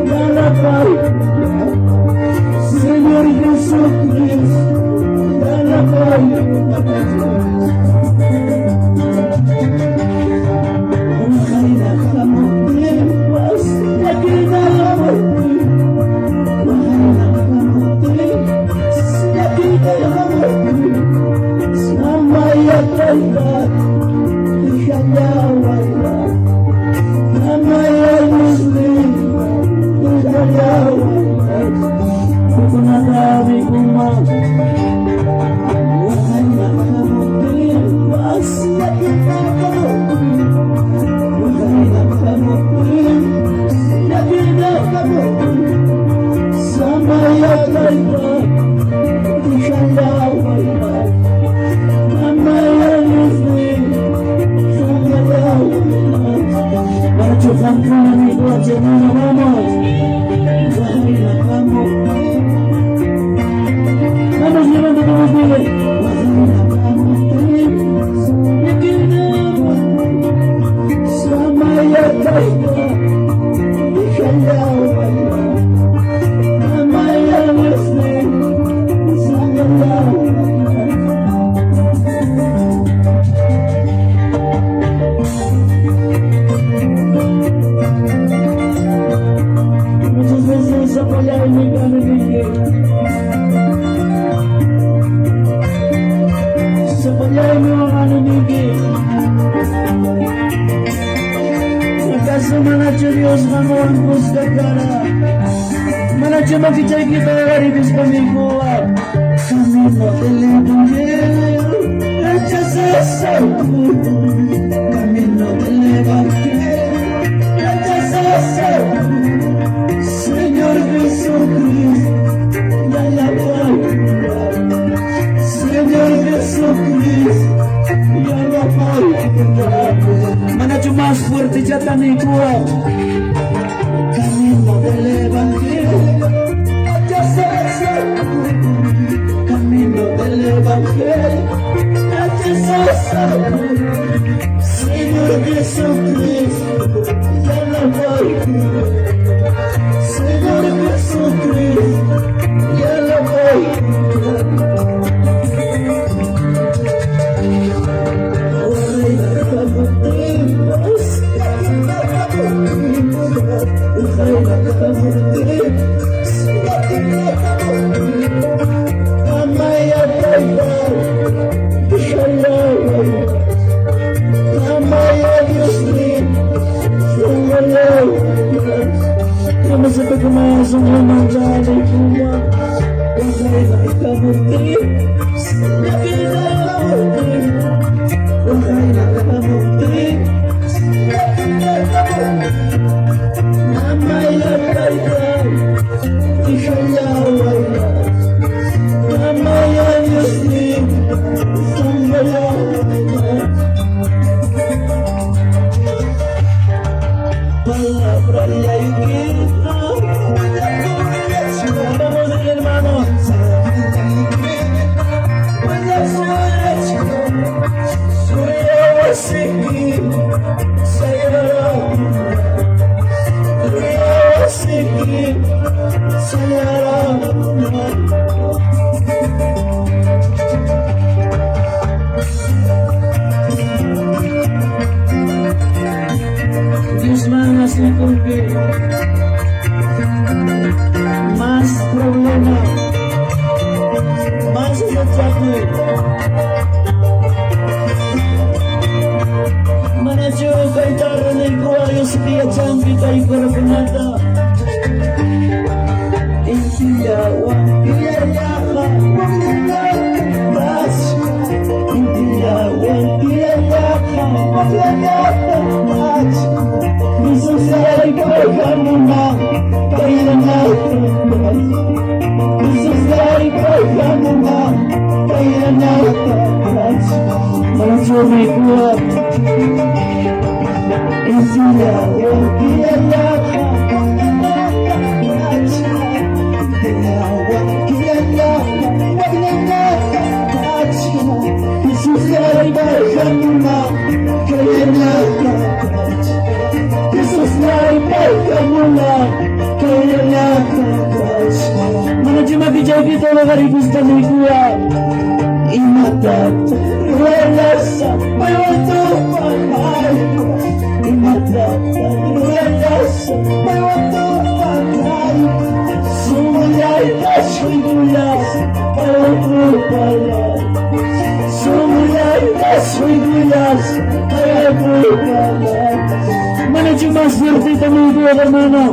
Lalakay, Señor Jesucristo, lalakay. Buhay na kamutin, mas nakinalamutin. Buhay na kamutin, nakinalamutin. Sa mayatay ka, isyadaway ka. Namaya Muslim, isyadaway ka. Kukunatabi kumang, buhay na kamutin, mas nakinalamutin. Buhay na kamutin, nakinalamutin. Sa mayatay ka, isyadaway ka. Namaya Muslim, isyadaway ka. Machukan ka na nito at siya na namamos. Buhay na kamutin. Vamos, levanta tu voz, muchas veces apoyar en mi carne Sapagay mo ang anumigil. Acaso manacho Dios mamo ang gusto cara. Manacho makichay kita garibis pamikuha. Camino del Evangelio, hechas esa Camino del Evangelio, hechas esa Señor Jesucristo, ya la voy. Señor Jesucristo, ya la voy. Manacho más fuerte ya también cuá. Camino del Evangelio, hechas esa Camino del Evangelio, hechas esa Señor Jesucristo, ya la voy. Señor Jesucristo, ya la voy. Sampai kemasuk menjadi kuat, wahai kamuti, wahai kamuti, namanya kaitan, isyallah, namanya Muslim, palabra kita. Vamos hermanos. Dios más más problema, más rechazo. Manacho kaitar ng kuwayo sa tiyachan kita ikorpunata. Intiyawan, iyayaka, mas. Intiyawan, iyayaka, mas. Isusay ko kami na, kaya na. Isusay ko kami na, kaya na. Manacho may kuwat. Intiyawan, iyayaka, Jesus, solo garibista ni kuya imatat relasa payoto patay imatat relasa payoto patay sumulay kasigulas payoto patay sumulay kasigulas payoto patay manager más fuerte también tu hermano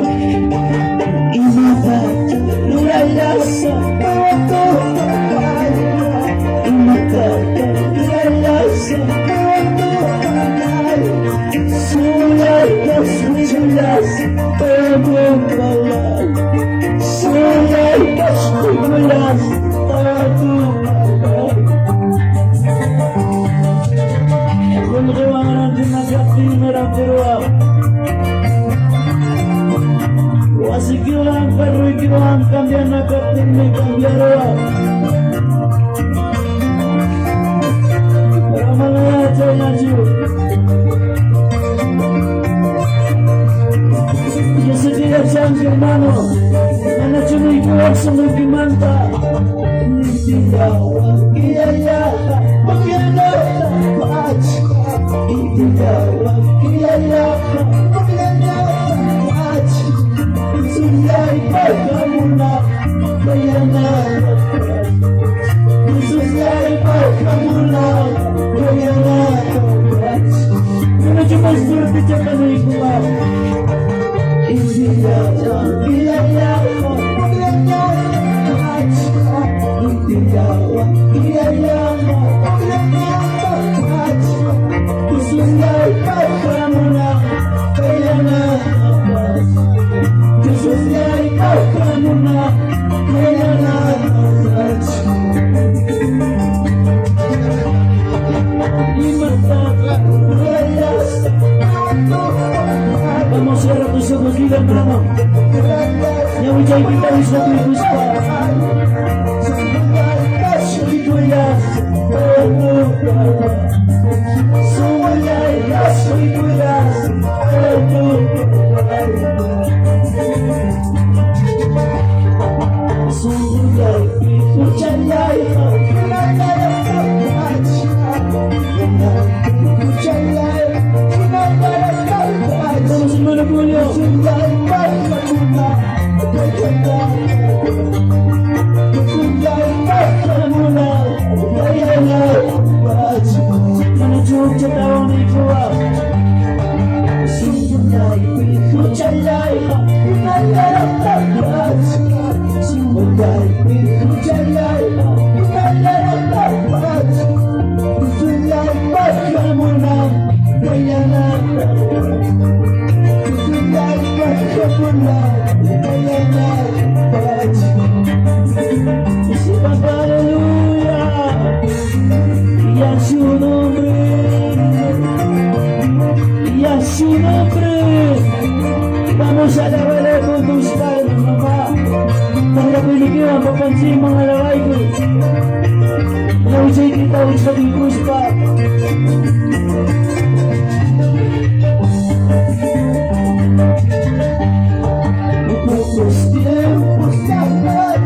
imatat relasa payoto patay imatat relasa payoto patay sumulay kasigulas payoto patay sumulay kasigulas payoto patay kung kiwangan natin nagkakimera pero wasikiwan paruikiwan cambian nakatin may cambiarwa para malaya chay nachu yo sé que ya sean hermano anachu may kuwag sa may kimanta Itigawa kiyaya Magyana Pach Itigawa kiyaya Magyana Pach Sulay pagkamuna Bayana Sulay pagkamuna Bayana Pach Medyo mas suerte siya kanoy kuwa Itigawa kiyaya Magyana Pach Itigawa kiyaya Magyana Pach Sulay pagkamuna Bayana Pach Sulay pagkamuna Bayana Pach Vamos a cerrar tus ojos, diga hermano. Ya voy a invitar a esta tu gusta. Vamos hermano Julio. Su nombre, vamos a lavar con tus padres, mamá. Para pilihan papansin mga lalaki ko. Nausay kita sa bigos pa. Pocos tiempos atrás,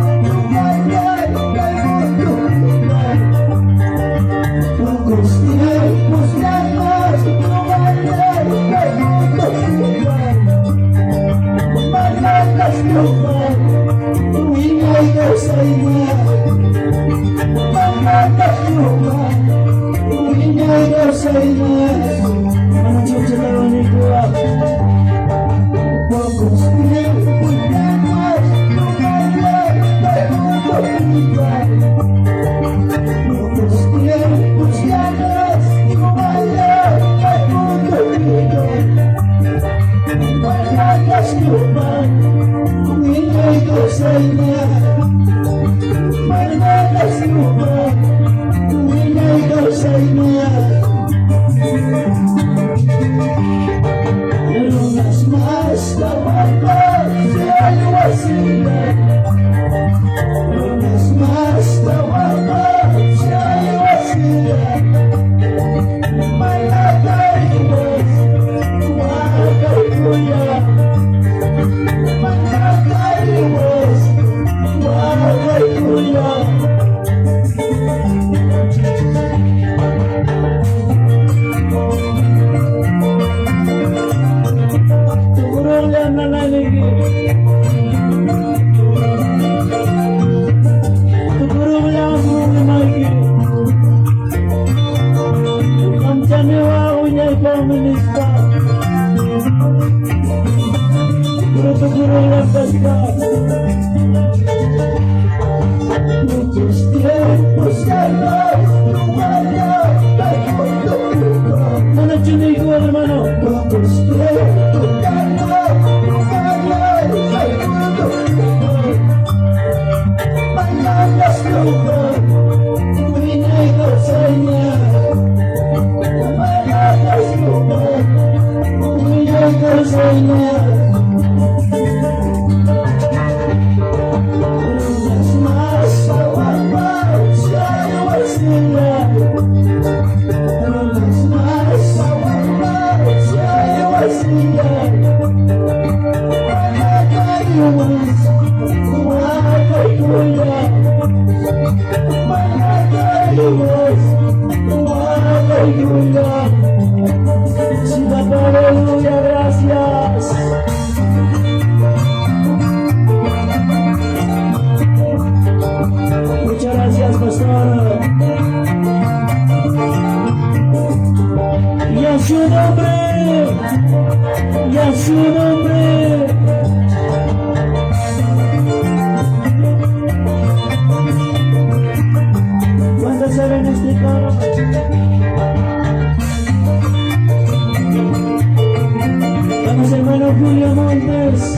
pocos tiempos atrás, Manakas lupa, ingay ka sa inya. Manakas lupa, ingay ka sa inya. Ano siya sa lawan ni Kuya? Pagos tiempos atrás, lumalay kay mundo ibay. Pagos tiempos atrás, lumalay kay mundo ibay. Manakas lupa, ingay ka sa inya. Manakas lupa, ingay ka sa inya. Lunas mas tawagpag siya iwasilan. Lunas mas tawagpag siya iwasilan. Manatayos, wakay kuya. Manatayos, Muchos tiempos que no Mana chindigo hermano. Muchos tiempos que aleluya, gracias. Muchas gracias, pastor. Y a su nombre, y a su nombre. ¿Cuántos saben este coro? Vamos, hermano Julio Montes.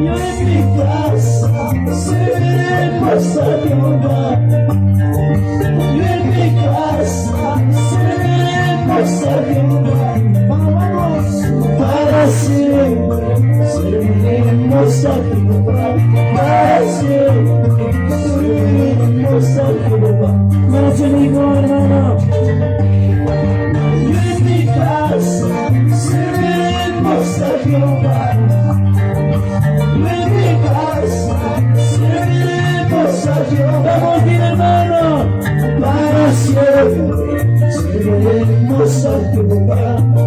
Yo en mi casa seremos a Jehová. Yo en mi casa seremos a Jehová. Vamos, para siempre seremos a Jehová. Para siempre seremos a Jehová. Más amigo, hermano. Yo en mi casa seremos a Jehová. En mi casa serviremos a Jehová. Vamos bien, hermano. Para siempre serviremos a Jehová.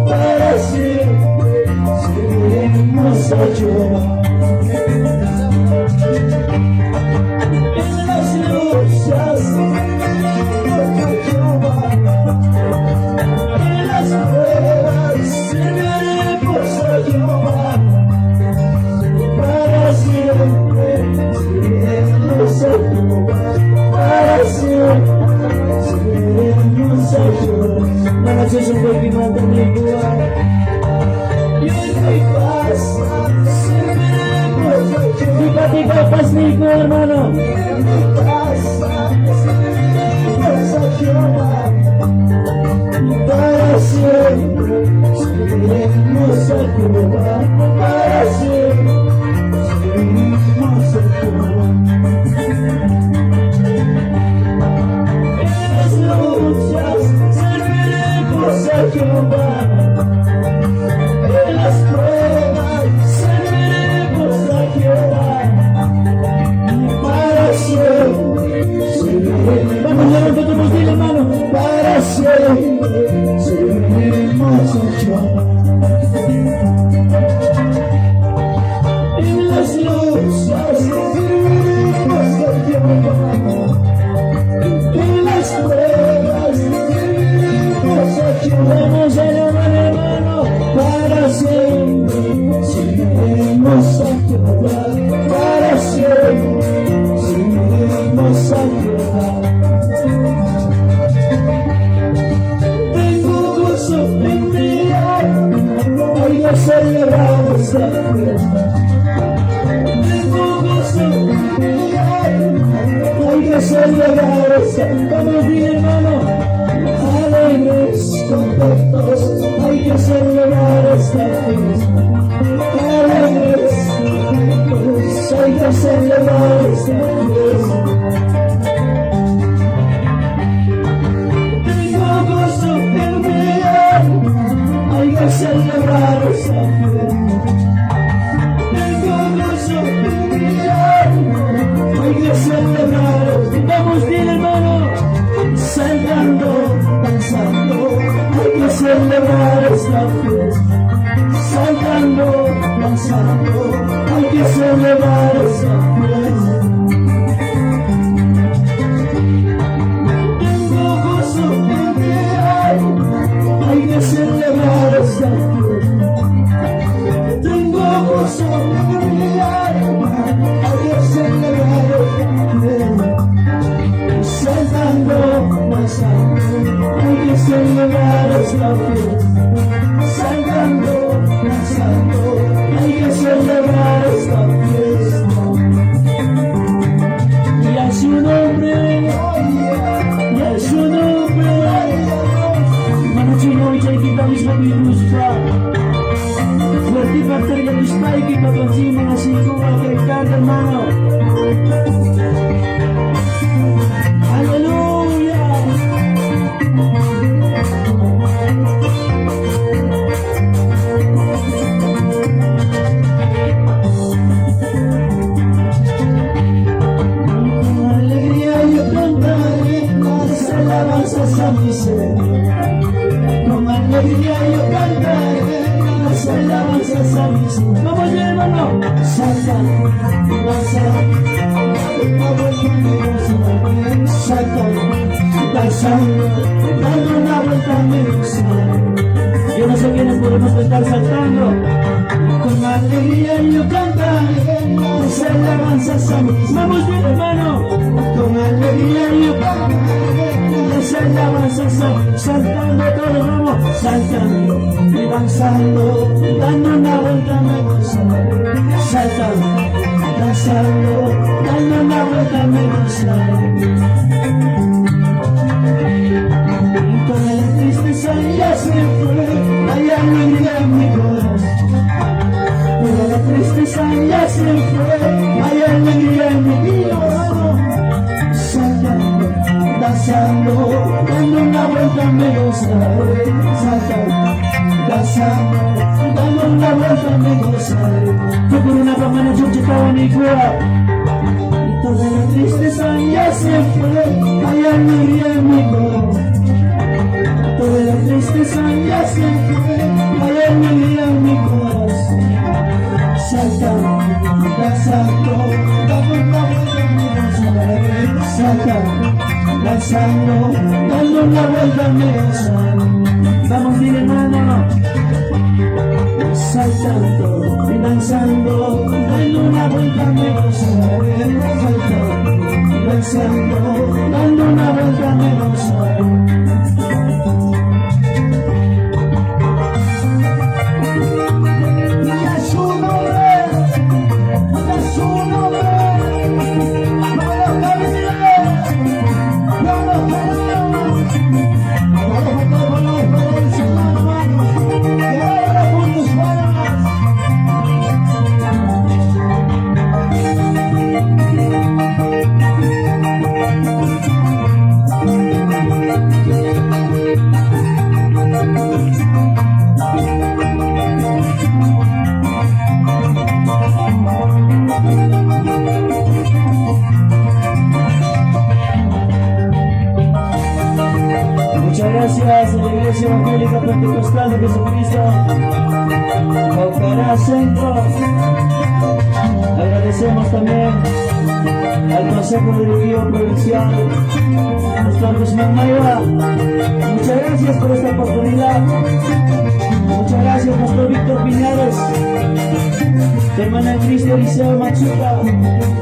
Para siempre serviremos a Jehová. En las luchas serviremos a Jehová. En las pruebas serviremos a Jehová. Para siempre seremos a Jehová. Para siempre seremos a Jehová. Mana susumbagin conmigo. Y en mi casa serviremos a Jehová. Diga pasnigo, hermano. En mi casa serviremos a Jehová. Para siempre serviremos a Jehová. Para siempre. En las luchas serviremos a Jehová. En las pruebas serviremos a Jehová. Y para siempre serviremos. Vamos a levantar dile, mano. Para siempre serviremos a Jehová. En las luchas serviremos a Jehová. En las pruebas serviremos a Jehová. Vamos a alabar, hermano. Para siempre serviremos a Jehová. Para siempre serviremos a Jehová. Tengo gozo en mi alma. Hoy no celebramos esta fiesta. Hay que celebrar esta, vamos bien, hermano, alegres, contentos, hay que celebrar esta fiesta, alegres, contentos, hay que celebrar esta fiesta. Tengo gozo en mi alma, hay que celebrar esta fiesta. Tengo gozo en mi alma, hay que celebrar. Vamos bien, hermano, saltando, danzando, hay que celebrar esta fiesta. Saltando, danzando, hay que celebrar esta fiesta. Tengo gozo en mi alma, hay que celebrar esta fiesta. Tengo gozo en mi alma, hay que celebrar esta fiesta. Saltando, danzando, hay que celebrar esta fiesta. Saltando, danzando, hay que celebrar esta fiesta. Y a su nombre, y a su nombre. Mana chino y kita misma viruspa. Fuerte bacteria misma y kita consigue así como que canta, hermano. Aleluya. Alabanzas a mi Señor, con alegría yo cantaré las alabanzas a mi Señor. Vamos bien, hermano. Salta, danza, salta, danzando, dando una vuelta a mi Señor. Yo no sé quiénes podemos estar saltando. Con alegría yo cantaré las alabanzas a mi Señor. Vamos bien, hermano. Con alegría yo cantaré las alabanzas, saltando todos, vamos, saltando y danzando, dando una vuelta a mi gozar. Saltando, danzando, dando una vuelta a mi gozar. Y toda la tristeza ya se fue, hay alegría en mi corazón. Toda la tristeza ya se fue, hay alegría en mi corazón. Saltando, danzando, dando una vuelta me gozaré. Saltando, danzando, dando una vuelta me gozaré. Yo por una pamana chuchita en mi cueva. Y toda la tristeza ya se fue, hay alegría en mi corazón. Toda la tristeza ya se fue, hay alegría en mi corazón. Saltando, danzando, dando una vuelta me gozaré. Saltando, danzando, dando una vuelta me gozaré. Vamos bien, hermano. Saltando y danzando, dando una vuelta me gozaré. Saltando, danzando, dando una vuelta me gozaré. Muchas gracias a la Iglesia Evangélica Pentecostal de Jesucristo, Caucará Centro. Agradecemos también al Consejo Directivo Provincial, Pastor Guzmán Maiva. Muchas gracias por esta oportunidad. Muchas gracias, Pastor Víctor Piñales, hermana Cristo Eliseo Machuca,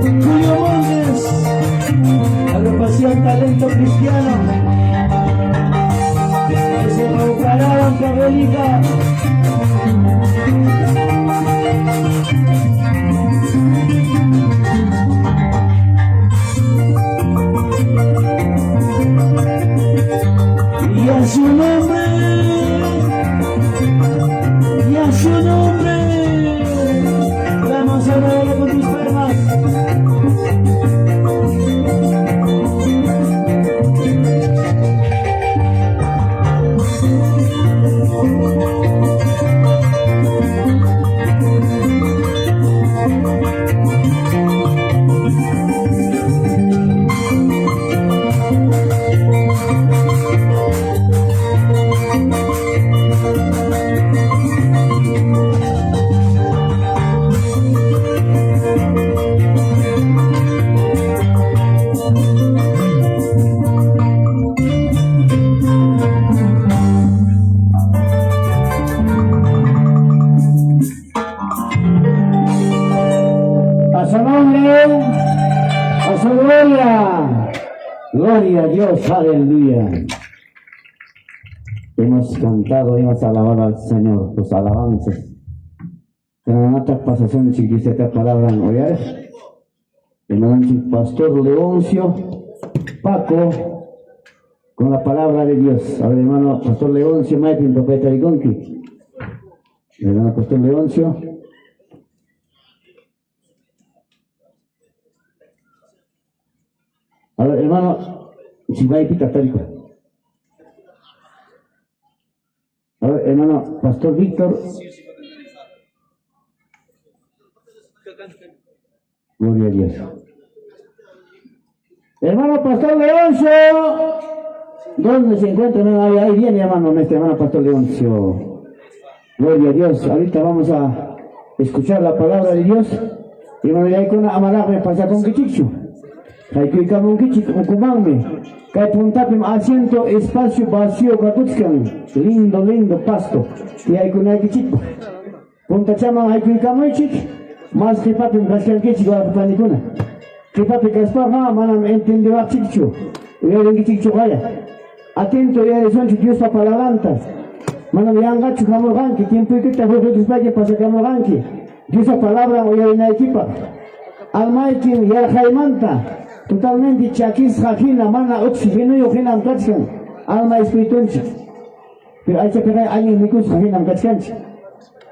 Julio Montes, Agrupación Talento Cristiano. Se Caucará, Banca Bélica. Y a su nombre, y a su nombre, vamos a verlo con tus palmas. Gloria a Dios, aleluya. Hemos cantado, hemos alabado al Señor, tus alabanzas. Pero en otra pasación, si dice esta palabra, ¿oyes? El pastor Leoncio Paco, con la palabra de Dios. A ver, hermano, pastor Leoncio, Maipin, profeta de Gonqui. Hermano, pastor Leoncio. A ver, hermano, si va a ir católico. A ver, hermano, pastor Víctor. Gloria a Dios. Hermano pastor Leoncio, ¿dónde se encuentra? Ahí viene, hermano, nuestro hermano pastor Leoncio. Gloria a Dios. Ahorita vamos a escuchar la palabra de Dios. Y bueno, ya hay con amarame pasa con Kichichu. Hay que ir con un Kichichu, con Kumangme. Hay puntapim asiento, espacio vacío, Katutskan. Lindo, lindo pasto. Y hay con el Kichichu. Punta Chaman, hay que ir con más que papi kaskan kichi gua panikuna que papi kaspaga manam entendió chichu y el chichu gaya atento ya son Dios pa palavantas manam yanga chukamogan que tiempo que te voy a despache pasa kamogan que Dios a palabra o ya en la equipa almaikin ya jaimanta totalmente chakis jajina mana oxígeno yo genam katskan alma espiritual pero hay que pegar alguien mikus jajina katskan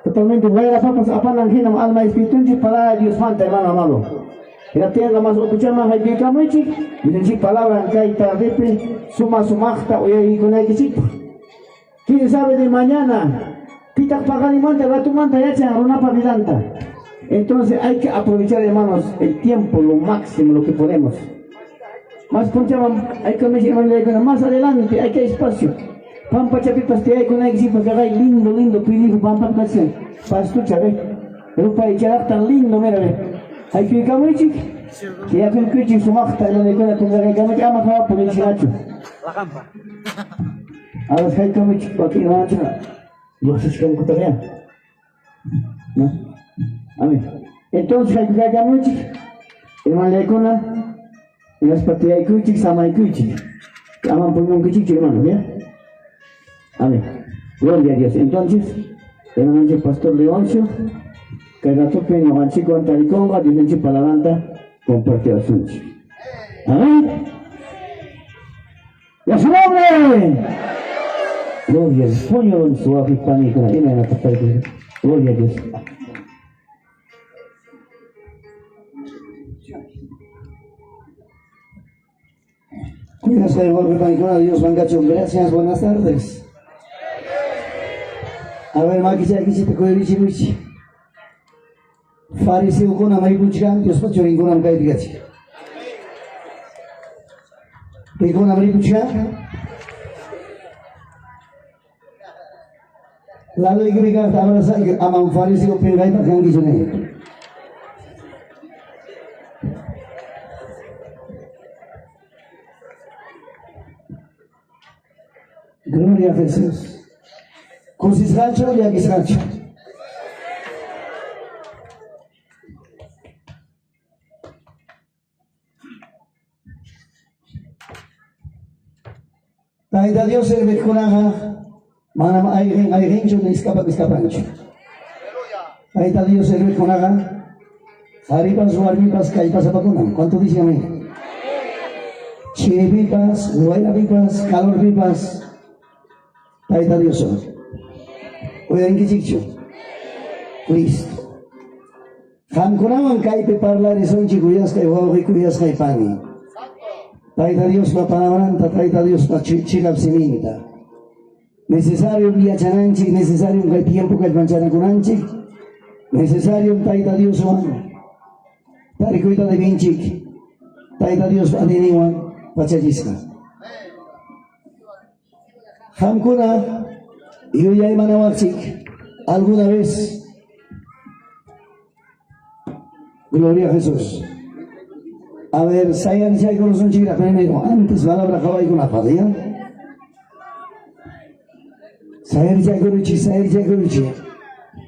totalmente voy a papas apanan hinam alma espiritual para Dios manta hermano amado. Era tenga más escuchar más hay que camichi y decir palabra en caita repe suma sumachta o y con el que quién sabe de mañana pita pagan y manta va tu manta ya se arruna pavidanta. Entonces hay que aprovechar hermanos el tiempo lo máximo lo que podemos. Más ponchaban hay que mencionar más adelante hay que espacio. Pampa chapipas te hay con el equipo que hay lindo lindo pilijo pampa canción pasto chave pero para echar tan lindo mira ve hay que camichi que ya con kichi sumachta no de con la camichi ama para por el chinacho la campa a los hay camichi para que no haya yo sé que con tarea no amén entonces hay que camichi hermano le cona y las patillas hay kichi sama hay kichi aman por un kichi hermano ya amén. Gloria a Dios. Entonces, el pastor Leoncio, que la tope en el chico antariconga, dice para la banda, comparte asuntos. Amén. ¡Y a su nombre! Gloria a Dios. Ponyo en su afispánica, en la pastor. Gloria a Dios. Cuídense del golpe panicona, Dios bangacho. Gracias, buenas tardes. A ver, Maki, aquí se te coge bichi bichi. Fariseo con amai buchkan, Dios pacho ringon am kai digachi. ¿Qué con amai buchkan? Lalu ikut kita abraza amam fariseo pengai pakai gitu nih. Gloria a Jesús. Con Cisgancho y Aguisgancho. Taida Dios el mejoranga, manam ay yo le escapancho. Taida Dios el mejoranga, haripas o armipas caipas apacunan. ¿Cuánto dice amén? Chiripipas, buena pipas, calor pipas. Taida Dios hoy. Oigan que chicho, Cristo. Hamkunaman kaipe parlare son chicuyas que guau chicuyas que pani. Taita Dios pa panabranta, taita Dios pa chicap siminta. Necesario viachananchi, necesario un tiempo que manchana kunanchi, necesario un taita Dios man. Taricuita de vinchik, taita Dios adeniwan pachachisca. Hamkuna. Y yo ya he manado alguna vez. Gloria a Jesús. A ver, sayan si hay corazón chica, pero antes va la brajaba y con la padilla. Sayan si hay coruchi.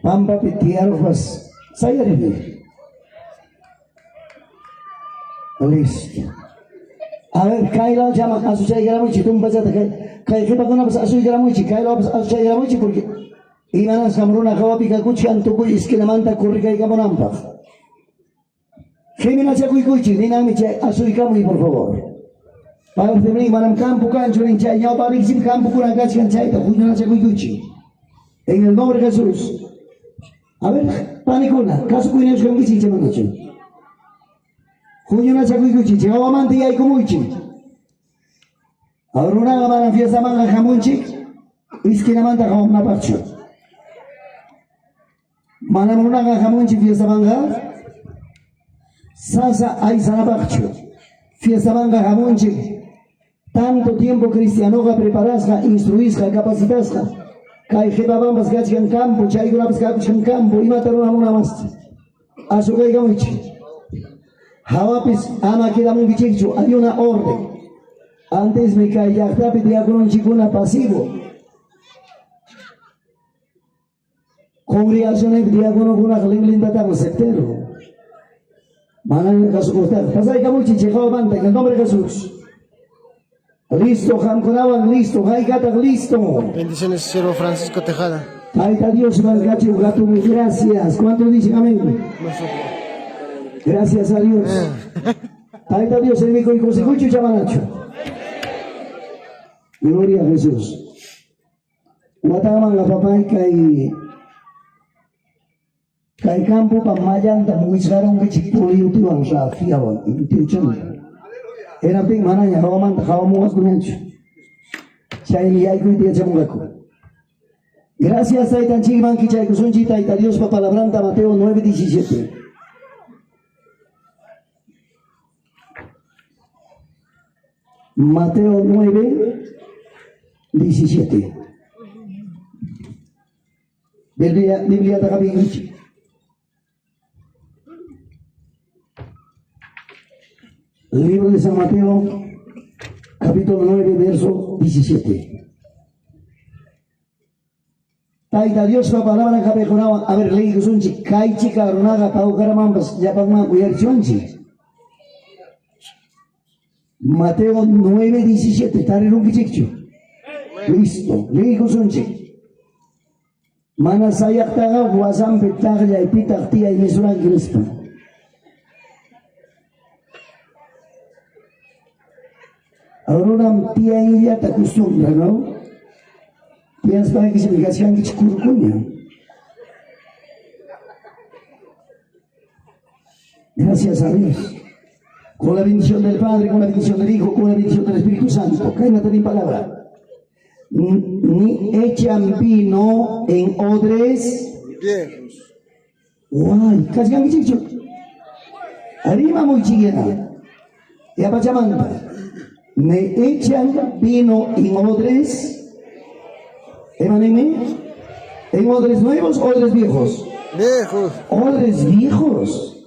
Pampa pitiar pues. Sayan. Listo. A ver, Kaila llama a su chay gramuchi, tú vas a Kai que para a su gramuchi, Kaila a su chay gramuchi porque iban a Samruna Kawapi Kakuchi Antuku y Skinamanta Kurika y Kamonampa. Gemina Chakuikuchi, dinamiche a su Ikamu, por favor. Para usted, Manam Campo Cancho, en Chay, ya para ir Campo Kuragachi en Chay, Kujuna Chakuikuchi. En el nombre de Jesús. A ver, Panicuna, caso Kuinesh con Gichi Manacho. Kujuna Chakuikuchi, Chawamante y Kumuchi. Ahora una gama fiesta manga Jamunchi, Iskinamanta Kamuna Pacho. Manamuna Jamunchi fiesta manga. Sasa Aizanabacho, fiesta manga Jamunchi, tanto tiempo cristianoga preparasca, instruisca, capacitasca, Kai Jebabambas Gachan Campo, Chaigurabas Gachan Campo, y mataron a una más. Azukai Gamuchi. Hawapis, Ama Kidamungichichu, hay una orden. Antes me caía rápido con un chicuna pasivo. Congregaciones diácono con una linda tarde sectero. Manan caso costal. Pasai Kamuchi, Chejao Manta, en el nombre de Jesús. Listo, Jamconaban, listo, Jaigata, listo. Bendiciones, siervo Francisco Tejada. Ay, Dios, Malgacho, gato, gracias. ¿Cuánto dicen amén? Gracias a Dios. Ay, Dios, el mico y consecucho, Chamanacho. Gloria a Jesús. Guataman, la papá y Kai campo pamayan da muisgaron que chipuli utiwan shafiawan intuition era ping mana ya hawaman hawamu askunancho chayli ay kuitia chamungaku gracias a tan chiman que chay kusunchita y Dios pa palabranta Mateo 9:17 Mateo 9:17 Biblia ta kapingichi Libro de San Mateo, capítulo 9, verso 17. Taita Dios la palabra que abejonaba, a ver, leí que son chicay chica, ronaga, pau caramambas, ya para más cuidar chonchi. Mateo 9, 17, está en un pichicho. Listo, leí que son chicay. Mana sayak taga, guasam petaglia y pitagtia y mesuran crispa. Ahora una tía ella te acostumbra, ¿no? Piensas para que se me hacían que curcuña. Gracias a Dios. Con la bendición del Padre, con la bendición del Hijo, con la bendición del Espíritu Santo. Cállate mi palabra. Ni echan vino en odres viejos. Guay, casi han dicho. Arriba muy chiquena. Ya pachamanta. Me echan vino en odres, emaneme, en odres nuevos, odres viejos. Viejos. Odres viejos.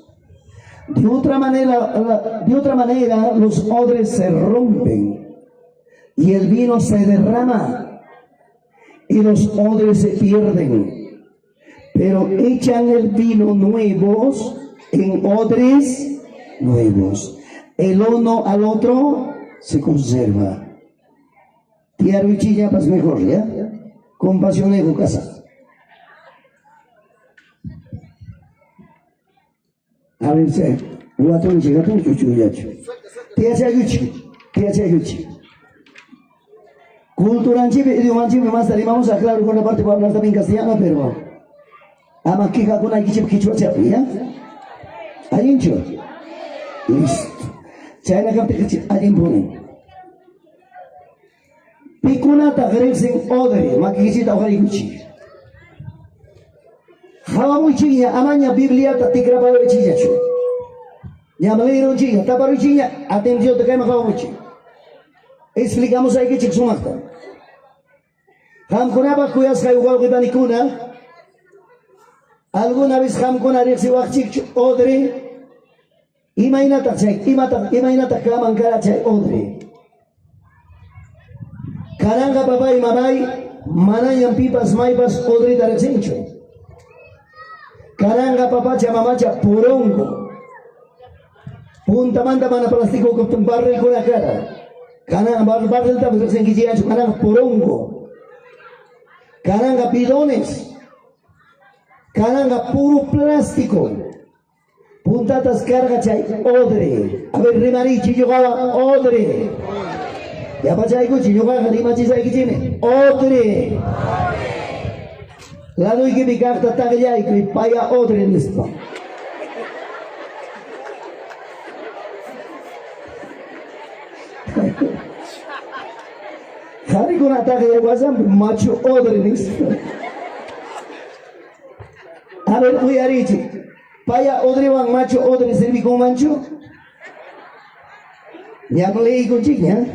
De otra manera, los odres se rompen y el vino se derrama y los odres se pierden. Pero echan el vino nuevos en odres nuevos. El uno al otro se conserva. Tía Ruichilla, pues mejor, ¿ya? Compasión en casa. A ver, se. Guatón, chigatón, chuchuyacho. Tía Chayuchi. Cultura chipe, idioma chipe, más tarde vamos a aclarar con la parte para hablar también castellano, pero. Ama kika con aquí chip quichua chapi, ¿ya? ¿Hay hincho? Listo. Chayna kapte kachip, hay impone. Pikuna tagrexen odre, makikichita ojariguchi. Hawa muy chiña, amaña Biblia tatikra para chiñacho. Llamalero chiña, taparo chiña, atención te cae más hawa mucho. Explicamos ahí que chiksumata. Hamkunaba kuyas kay igual que banikuna. Alguna vez hamkuna rexi wachik odre. Imainata chay, imainata kaman kara chay odre. Karanga papá y mamay, manayam pipas maipas odre tarexencho. Karanga papá cha mamacha porongo. Punta manda mana plástico con barril con la cara. Cananga barril también se enquilla en su cananga porongo. Cananga bidones. Cananga puro plástico. Puntatas carga chay odre. A ver rimari chillogaba odre. Ya pachay ko chillogaba rimachi say kichine odre. Lado y que mi carta tagaya y que paya odre en esto. Hari con ataque de WhatsApp macho odre en esto. A ver, voy a decir. Paya odre wang macho odre servi como mancho. Ya no leí con chica.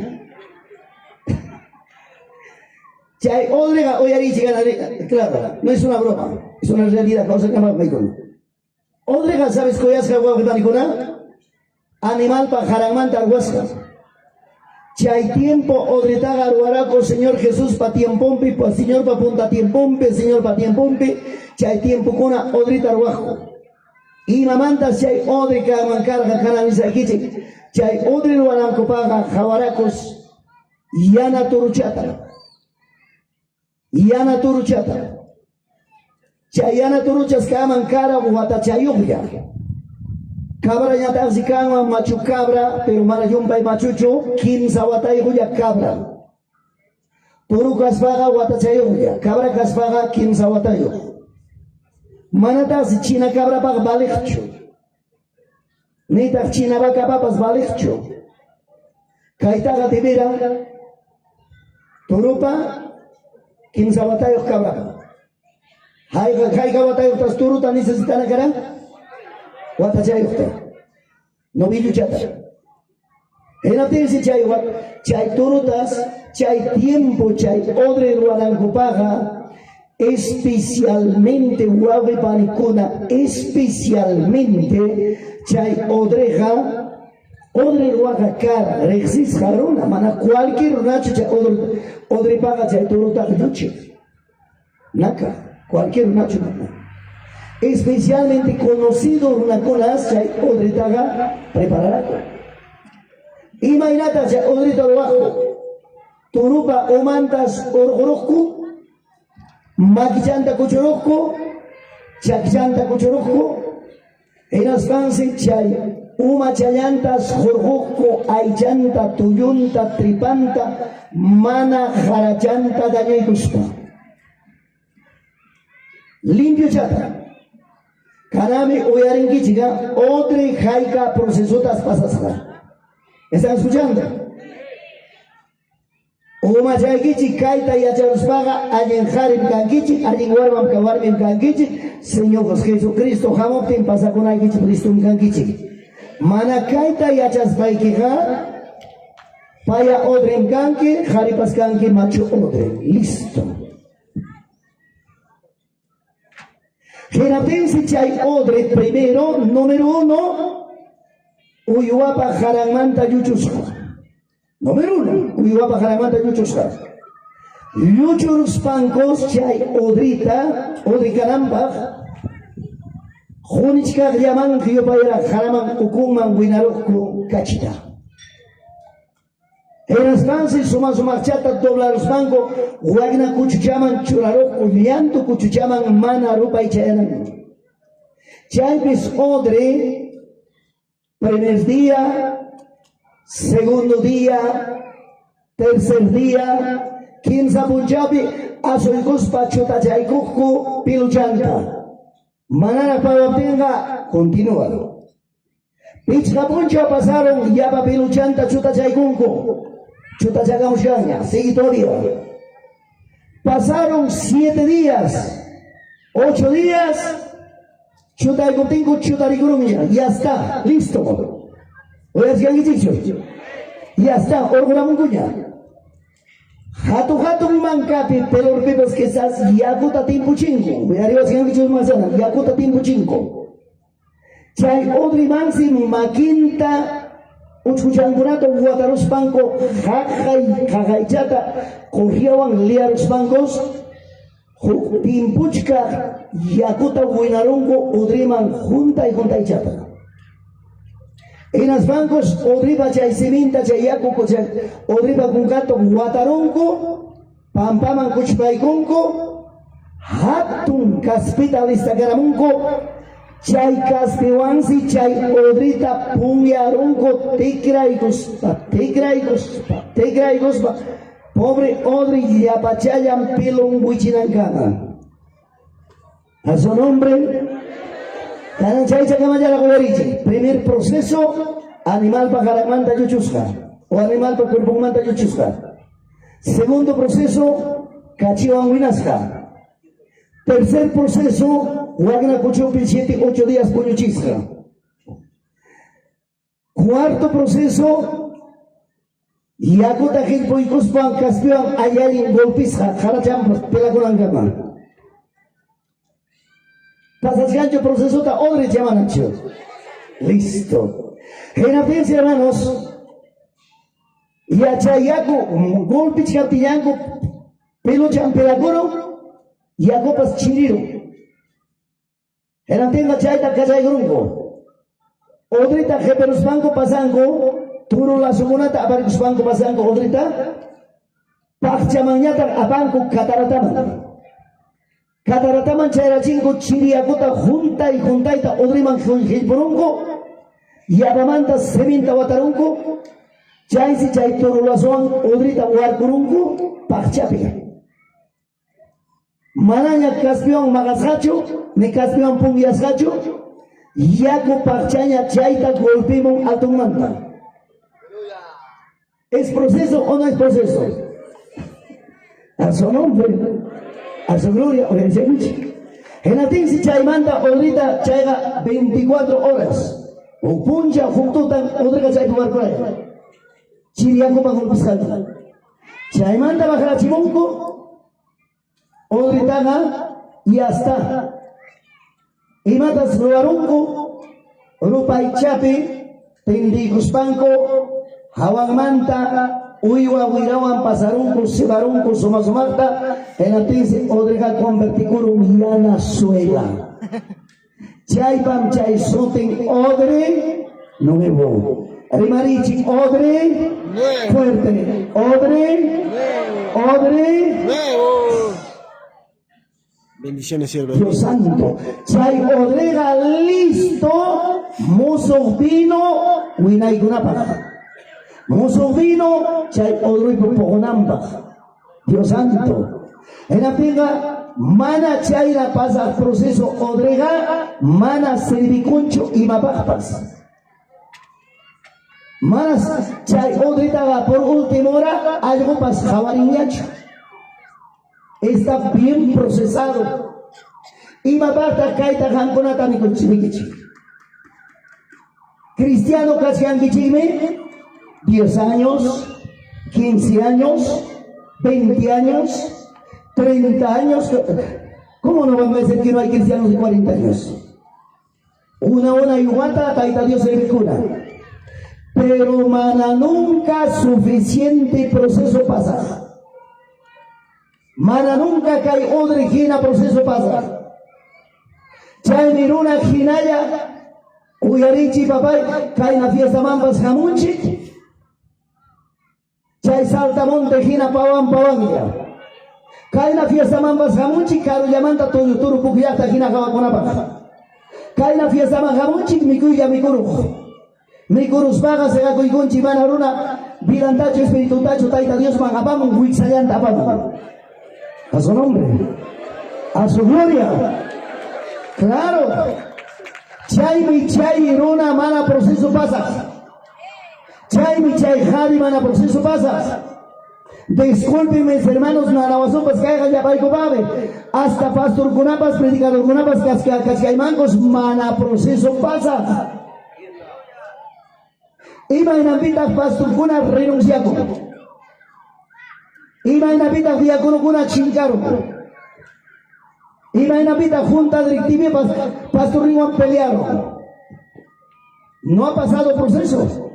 Chay odre ga oyari chica claro, no es una broma, es una realidad causa que me con. Odre ga sabes coyas que agua que tanicona. Animal pa jaramanta huasca. Chay tiempo odre taga ruaraco Señor Jesús pa tiempompe, pa Señor pa punta tiempompe, Señor pa tiempompe. Chay tiempo cona odre tarwajo. Y mamanta chay odre ka mancarga canaliza kichi. Chay odre ruaranco paga jawaracos yana turuchata. Yana turuchata. Chay yana turuchas ka mancara wata chayuya. Cabra nyata zikama machu cabra pero marayumpa y machucho 15 watayuya cabra. Turu kaspaga wata chayuya. Cabra kaspaga 15 watayuya. Manatas China cabra bag balikcho. Nita China baka papas balikcho. Kaitaga tibira. Turupa 15 batayos cabra. Haiga batayos tas turuta necesitan cara. Watachayuta. No viluchata. Enate si chay chay turutas, chay tiempo, chay odre ruanancopaga. Especialmente Huave Panicuna, especialmente Chay Odreja, Odre Huacacara, Rexis Jarona, mana cualquier nacho Chay Odre Paga Chay Turuta Yuchi, Naka, cualquier nacho. Especialmente conocido una colas Chay Odre Taga, preparará. Imagínate Chay Odre Tabajo, Turupa Omantas Orgoroscu. Maquillanta cuchorosco, chachanta cuchorosco, eras fancy chay, uma chayantas, jorjosco, aychanta, tuyunta, tripanta, mana, jarachanta, dañeigusta. Limpio chata. Kaname oyarengi chiga, odre jaika procesotas pasasca. ¿Están escuchando? Uma chaykichi kaita yacharuspaga allen harim kankichi allen warmam kawarmim kankichi Señor Jesucristo hamoptin pasakunaykichi Cristum kankichi mana kaita yachaspaykiqa paya odrem kanki haripas kanki macho odre listo. Genapensi chay odre primero número 1 uyuapa haranmanta yuchusqa. Número 1, Uyuapa Jaramanta Yuchusca. Yuchurus pancos chay odrita, odricaramba. Junichka llaman Giopayra Jaraman Ukuman Winaroko Cachita. Eras fancy suma chata doblaros banco, Wagna Kuchuchaman Churaroko, Llanto Kuchuchaman Mana Rupa y Chayanan. Chaypis odre, primer día. Segundo día, tercer día, 15 punjabi, asoygus pachuta chaykuku piluchanta. Manara pawapinga, continúa. Pichka puncha pasaron yapa piluchanta chuta chaykunku. Chuta chagamushanya, sigue todavía. Pasaron 7 días, 8 días, chuta ikutingu chuta rigurunya, ya está, listo. Oye, si alguien dicho, ya está, orgullo munguña. Hatu mancapi, pero orpebas que estás yakuta timpu chinko. Voy arriba si alguien dicho más sana, yakuta timpu chinko. Chay odri mansi maquinta, uchkuchankurato guataros panko, jajaychata, corriaban liaros pankos, timpuchka, yakuta buenarongo, odriman junta y chata. En los bancos, odriba chay siminta chay yaku chay odriba con gato guataronco, pampaman kuchpaikonco, hatun caspitalista garamunco, chay caspiwansi chay odrita punyaronco tigraigospa, pobre odri yapachayan pilon huichinancana. A su nombre, primer proceso, animal para garamanta yuchusca, o animal para cuerpo manta yuchusca. Segundo proceso, cachivan winasca. Tercer proceso, wagna cuchupil 7-8 días puñuchisca. Cuarto proceso, yakuta gilpo y cuspan caspivan ayarin golpisca, jaracham pelagurangama. Pasas gancho proceso ta odre llaman hecho. Listo. Genapense hermanos. Ya chayaco, golpes capillanco, pelo champelagoro, yacopas chiriro. Genapenga chayta cachay grungo. Odrita jeperus banco pasango, turo la sumunata aparicus banco pasango, odrita. Pachamañata abanco catarataman. Catarataman chayrachingo chiriacuta juntaita odriman gilporonco y abamanta seminta wataronco chaysi chay torulazuan odrita warkurunco pachchapi manaña caspion magashacho ni caspion pungiashacho yaku pachchaña chayta golpimon altumanta. ¿Es proceso o no es proceso? A su nombre, a su gloria, orense mucho. En la tinsi chaymanta ahorita chayga 24 horas. O puncha juntutan otra chay por ahí. Chiriaco para golpescar. Chaymanta baja la chimonco. Ahorita y hasta. Y matas ruarunco. Rupa y chapi. Tindicuspanco. Hawangmanta. Uywa wirawan pasarunco, sebarunco, somasomarta, en la tinsi odreja converticurum yana suela. Chaypam chay soten odre, nuevo. Rimarichi odre, fuerte. Odre, odre, Nuevo. Bendiciones, siervo. Dios santo. Chay odrega listo, mozo vino, winay gunapa. Mozo vino, chay odroi pogonamba. Dios santo. En la pinga, mana chayra pasa proceso odrega, mana servicuncho y mapapas. Manas chay odrita por última hora, algo pas javariñacho. Está bien procesado. Y mapata kaita jankonata mi conchibichi. Cristiano casi angichime. 10 años, 15 años, 20 años, 30 años. ¿Cómo no vamos a decir que no hay cristianos de 40 años? Una y guata, taita Dios se cura. Pero mana nunca suficiente proceso pasa. Mana nunca cae odre gina proceso pasa. Chay miruna ginaya, uyarichi papay, cae na fiesta mambas jamunchi. Chay saltamonte gina pawan ya. Cae na fiesta mambas jamunchi, caro llamanta todo turu pukiyata gina kawakonapa. Cae na fiesta man jamunchi, mikuya mikuru. Mikurus paga se gato y conchi mana runa, vilantacho espíritu tacho taita Dios man apamon huixayanta apamon. A su nombre, a su gloria. Claro. Chay mi chay runa mana proceso pasa. Chay mi chay jari mana proceso pasa. Discúlpenme hermanos, nanawasopas caiga ya paico pabe. Hasta pastor kunapas, predicador kunapas, cascaimangos mana proceso pasa. Ima inapita pastor kuna renunciado. Ima inapita diácono kuna chincharo. Ima inapita junta directiva pastor Ringuan pelearon. No ha pasado proceso.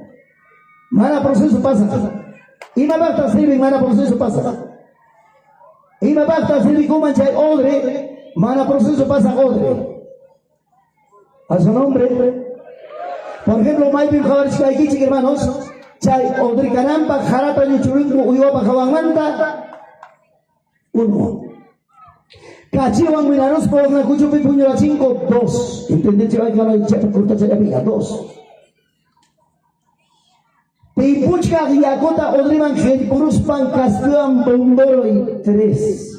Mana proceso pasa. Ima basta sirve, mana proceso pasa. Ima basta sirve como chay odre, mana proceso pasa odre. A su nombre. Por ejemplo, Maipim Javarishkaikichik, hermanos, Chay Odrikanampa, Jarata Yuchurinku, Uyuapa Javamanta, uno. Cachiwan Minaros, por una Cuchupi Puñola 5, 2. Intendencia Baikala y Chapa Curta Chayapica, 2. Pimpuchka Yakota Odriman Gentpuruspan Castuan Bomboro y 3.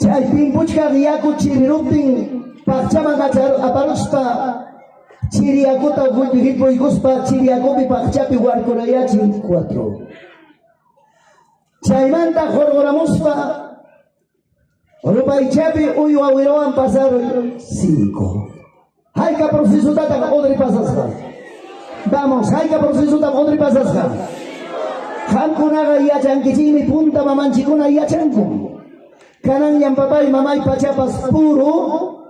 Chay Pimpuchka Yaku Chiriruptin Pachama Gachar Aparuspa Chiriakota Gulpihipo y Guspa Chiriakopi Pachapi Warkorayachin 4. Chaymanta Jorgoramuspa Rupai Chapi Uyu Awiroan pasaron 5. Haika proceso tata Odri Pasasja. Vamos, Haika proceso tata Odri Pasasja. Hankunaga Yachankichini Punta Mamanchikuna Yachankum. Kanan yang papá y mamá y pachapas puro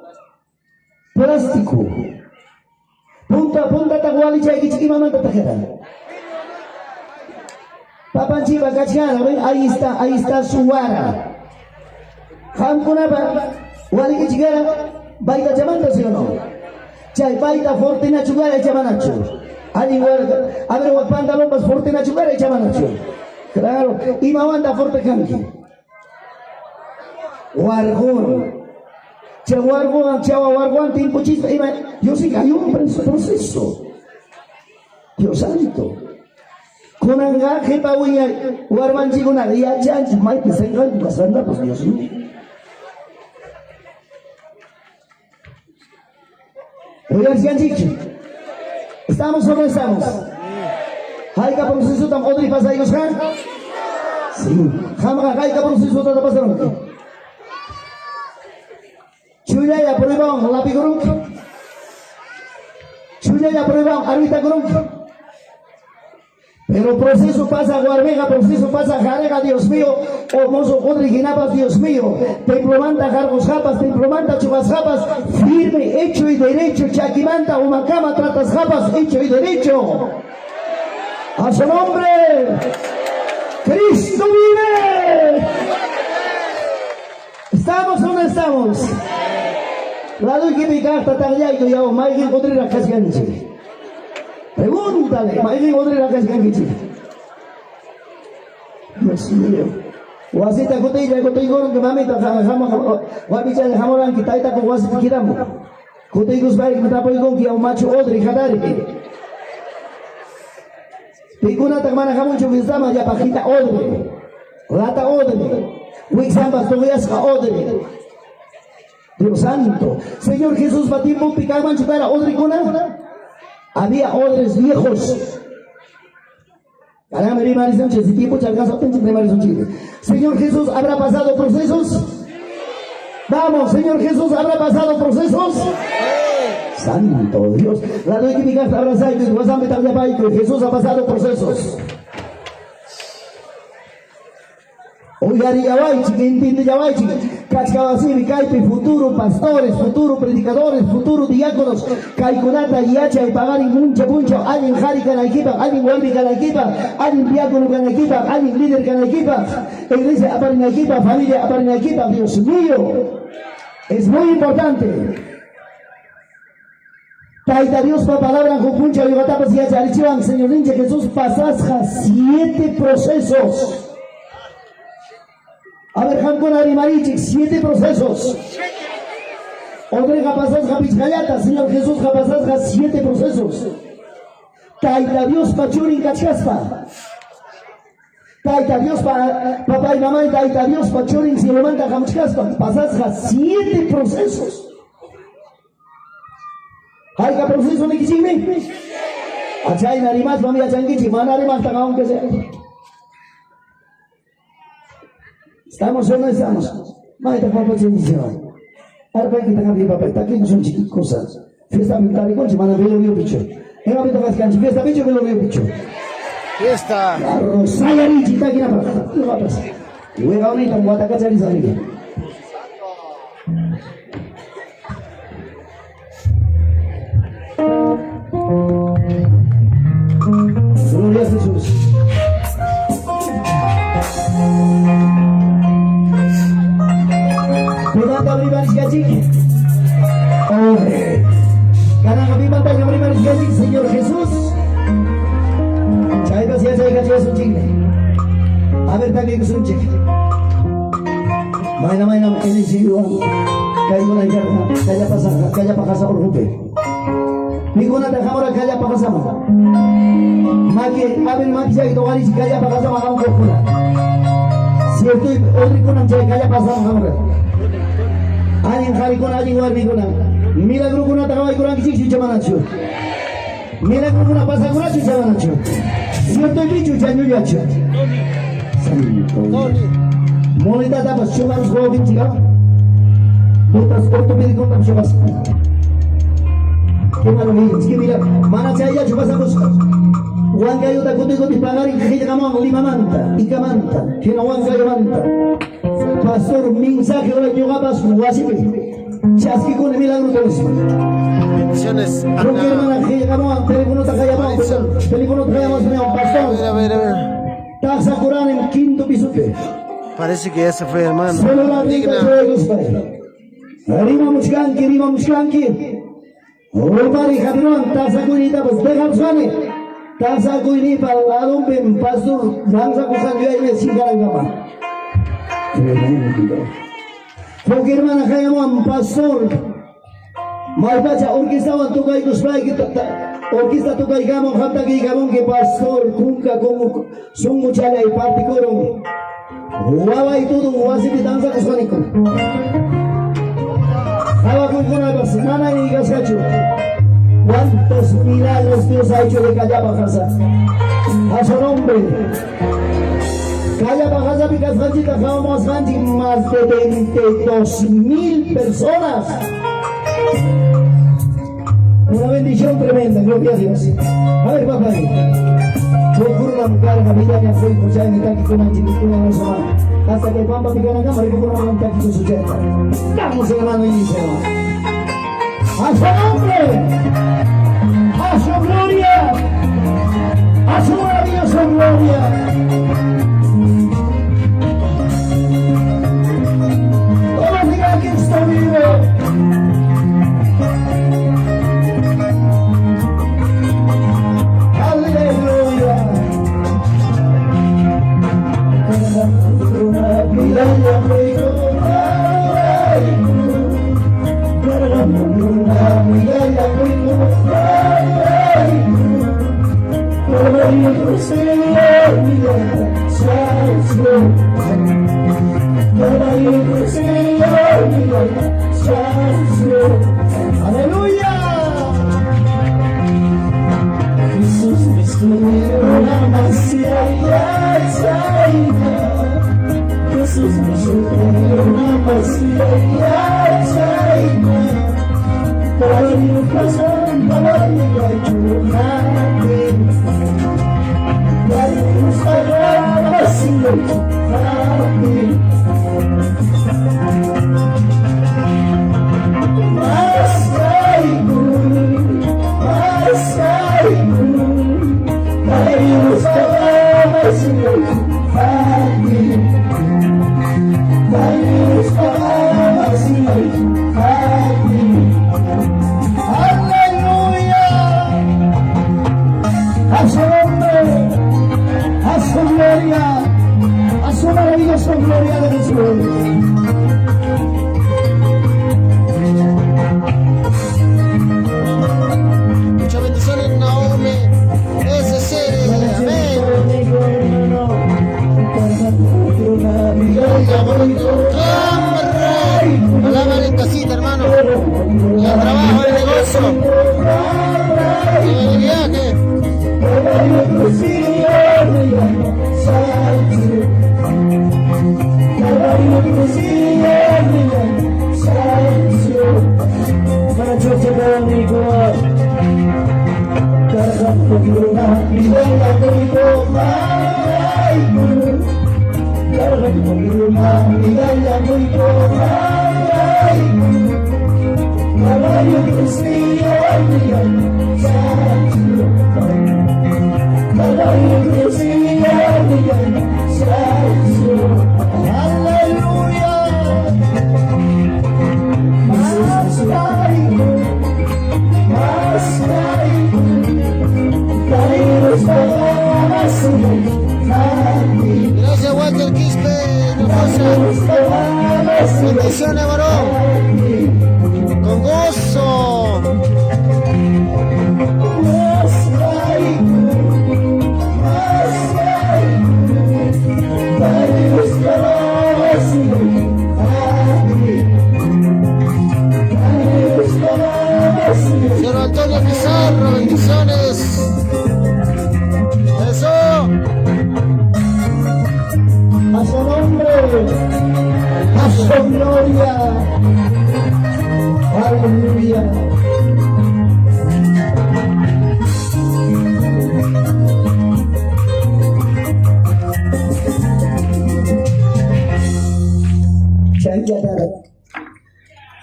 plástico. Punta a punta taguali chaykichiki mamá tatajera. Papanchipa cachara, ven, ahí está su vara. Hankunapa, wali chigara, baita chamanta, ¿sí o no? Chay baita fortina chugara y chamanacho. Ali guarda, a ver, pantalón más fortina chugara y chamanacho. Claro, y mamanda forte canqui. Wargón. Chawargón, chawargón, tiempo chista. Yo sí que hay un proceso. Dios santo. Con angaje pa uya, warman chico na dia chanch, mai que se engan pasando pues Dios mío. Oigan, si han dicho, ¿estamos o no estamos? ¿Hay que proceso tan odri pasa ellos kan? Sí. Jamás hay que proceso tan pasaron. Chuya ya pruebang lapi gurung. Chuya ya pruebang arbita gurung. Pero proceso pasa guarmega, proceso pasa jarega, Dios mío, o mozo odri ginapas, Dios mío, templomanta jargos japas, templomanta chubas japas, firme, hecho y derecho, chaquimanta, humacama, tratas japas, hecho y derecho. A su nombre, Cristo vive. ¿Estamos o no estamos? La doy que mi carta talla y yo me hay que encontrar la casganche. Pregúntale, me hay que encontrar la casganche. Dios mío. O así te acoté ya acoté gordo que mami ta jamás guapicha de jamoran que taita con guasi tikiramo. Coté gus bai que tapo con que un macho odri jadari. Picuna ta mana jamon chuvizama ya pajita odri. Lata odri. Wixambas togias ka odri. Dios santo, Señor Jesús, batimos picaban chupara odricuna. Había odres viejos. Señor Jesús, ¿habrá pasado procesos? Vamos, Señor Jesús, ¿habrá pasado procesos? Santo Dios, la doy que mi casa abrazar y que Jesús ha pasado procesos. Oigari Yawaichi, que entiende Yawaichi, Kachkawasiri, Kaipi, futuro pastores, futuro predicadores, futuro diáconos, Kaikunata, Yacha, y Pagari, Muncha, alguien Jari Kanaikipa, alguien Walbi Kanaikipa, alguien diácono Kanaikipa, alguien líder Kanaikipa, iglesia Aparinakipa, familia Aparinakipa, Dios mío, es muy importante. Taita Dios pa palabra con puncha y batapas y acharichivan, Señor Ninja Jesús, pasasja 7 procesos. A ver, Hankon Arimarichik, 7 procesos. Odrega pasas Japichayata, Señor Jesús, Japasas 7 procesos. Taita Dios Pachurin Kachaspa. Taita Dios papá y mamá, y Taita Dios Pachurin Silomanta Jamchaspa. Pasas 7 procesos. ¿Hay que proceso de Kichime? Achay Narimas, mami, Achangichi, Manarimas, Tagaón que sea. ¿Estamos o no estamos? Maita papá bendición. Ahora que tenga bien papá, está aquí no son chiquitas cosas. Fiesta mental y concha, mana velo vio picho. En habito cascanchi, fiesta picho velo vio picho. Fiesta. La Rosaya Richi está aquí en la plaza. ¿Qué va a pasar? Y voy a unir con Guatacacha y Salique. Gloria a Jesús. Pedata Bribanskachik. Hombre. Karena kami batang kami manusia Señor Jesús. Cahaya saya suci. A ver, tadi ke suci. Main-main ini sih uang. Kayak mulai kaya pakasa orhube. Minggu nanti kamu orang kaya pakasa mah. Abin maki saya itu kali kaya pakasa mah kamu kokuna. Siapa itu orang kuna saya kaya pakasa mah kamu. Anjing kali kuna anjing war minggu nanti. Milagro kuna takawai kurang kisi cuma nacho. Milagro kuna pasang kuna cuma nacho. Siapa itu jangan nacho. Mulai tak dapat cuma harus bawa bincang. Butas ortopedik untuk coba. Gimana nih? Gimana? Mana saya coba sabus. Uang kayu tak ikut dipangari. Kita kamu 5 manta, 3 manta. Kena uang kayu manta. Pastor mingsa kalau juga pas wasip. Chaski con milagro terus. Bendiciones. Porque hermana, que llegamos al teléfono Takayama, teléfono traemos un pastor. A ver. Taxa Corán en 5º piso. Parece que ya se fue, hermano. Solo la rica juegos para. Rima mushkanki. Olpari Javier, Taxa Cuinita, pues deja suane. Taxa Cuinita, al lado un pastor, Danza Cusan, yo ahí me sigan gama. Porque hermana, que llamamos pastor. Malpacha, orquesta van tocar y nos trae que orquesta toca y gamon, hasta que gamon que pastor, kunka como son muchachas y parte coro. Guava y todo, guasi que danza con sónico. Java con una nana y gasacho. ¿Cuántos milagros Dios ha hecho de Callapa Casa? A su nombre. Callapa Casa, mi casachita, vamos más de 22,000 personas. Una bendición tremenda, gloria a Dios. A ver, papá, procura una mujer, la vida me fue escuchar en el tanque con una chiquitina no sama. Hasta que el pampa pica en la cámara y procura un tanque con su cheta. Vamos, hermano, y dice, ¡a su nombre! ¡A su gloria! ¡A su maravillosa gloria! ¡Todos digan que está vivo! Aleluya. Jesús me estuvo la masia Jesús me estuvo la masia para mi corazón, para mi ayudarte. Para mi salvación, para mí. A su maravillosa gloria de Jesús. Muchas bendiciones, Naomi. SC. Amén. Alábale en casita, hermano. Y al trabajo, al negocio. Y el viaje. Para cuerpo conmigo, carga conmigo, mi vida conmigo, carga conmigo, mi vida conmigo, caballo Cristo, caballo Cristo, aleluya. My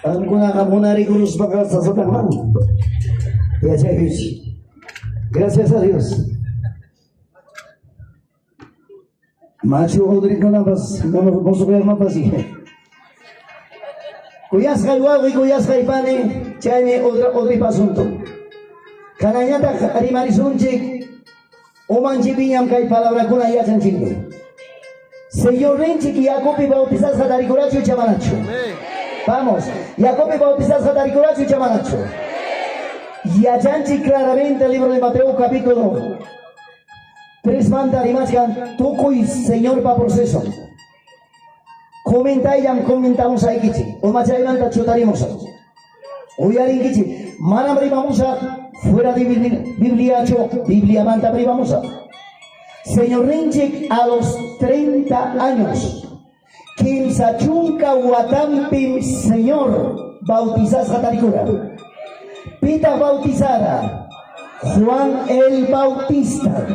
Alguna camunari cruz para casa sotaman. Gracias a Dios. Macho Rodrigo Navas, no nos voy a más así. Cuyas caigo y cuyas caipane, chayme otro asunto. Canayata arimarizunche, o manchipiñam cai palabra con allá chanchillo. Señor Renchi que Jacobi bautizas a Daricuracho y Chamanacho. Vamos, Jacobi bautizas a Daricuracho y Chamanacho. Y a Chanchi claramente el libro de Mateo capítulo 3 manda rimascan toco y Señor pa proceso. Comentamos ahí kichi. O machay manda chotarimos. Hoy alguien kichi. Mana vamos a fuera de Biblia manda vamos a. Señor Renchik a los 30 años. Kim Sachunka Watampim Señor bautizas a Taricura. Pita bautizada Juan el Bautista.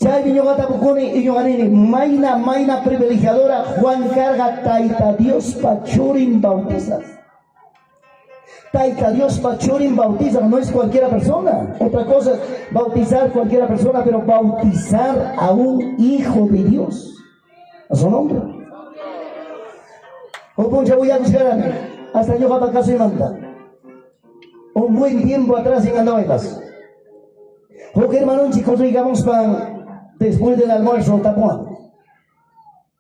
Chay viñogata bukuni y yoganini maina privilegiadora Juan carga taita Dios pachurin bautiza. Taita Dios pachurin bautiza, no es cualquiera persona. Otra cosa es bautizar cualquiera persona, pero bautizar a un hijo de Dios. A su nombre. O poncha voy a buscar hasta yo para caso y manda. Un buen tiempo atrás en Andavaitas. Porque hermano chicos, digamos para después del almuerzo tapuán.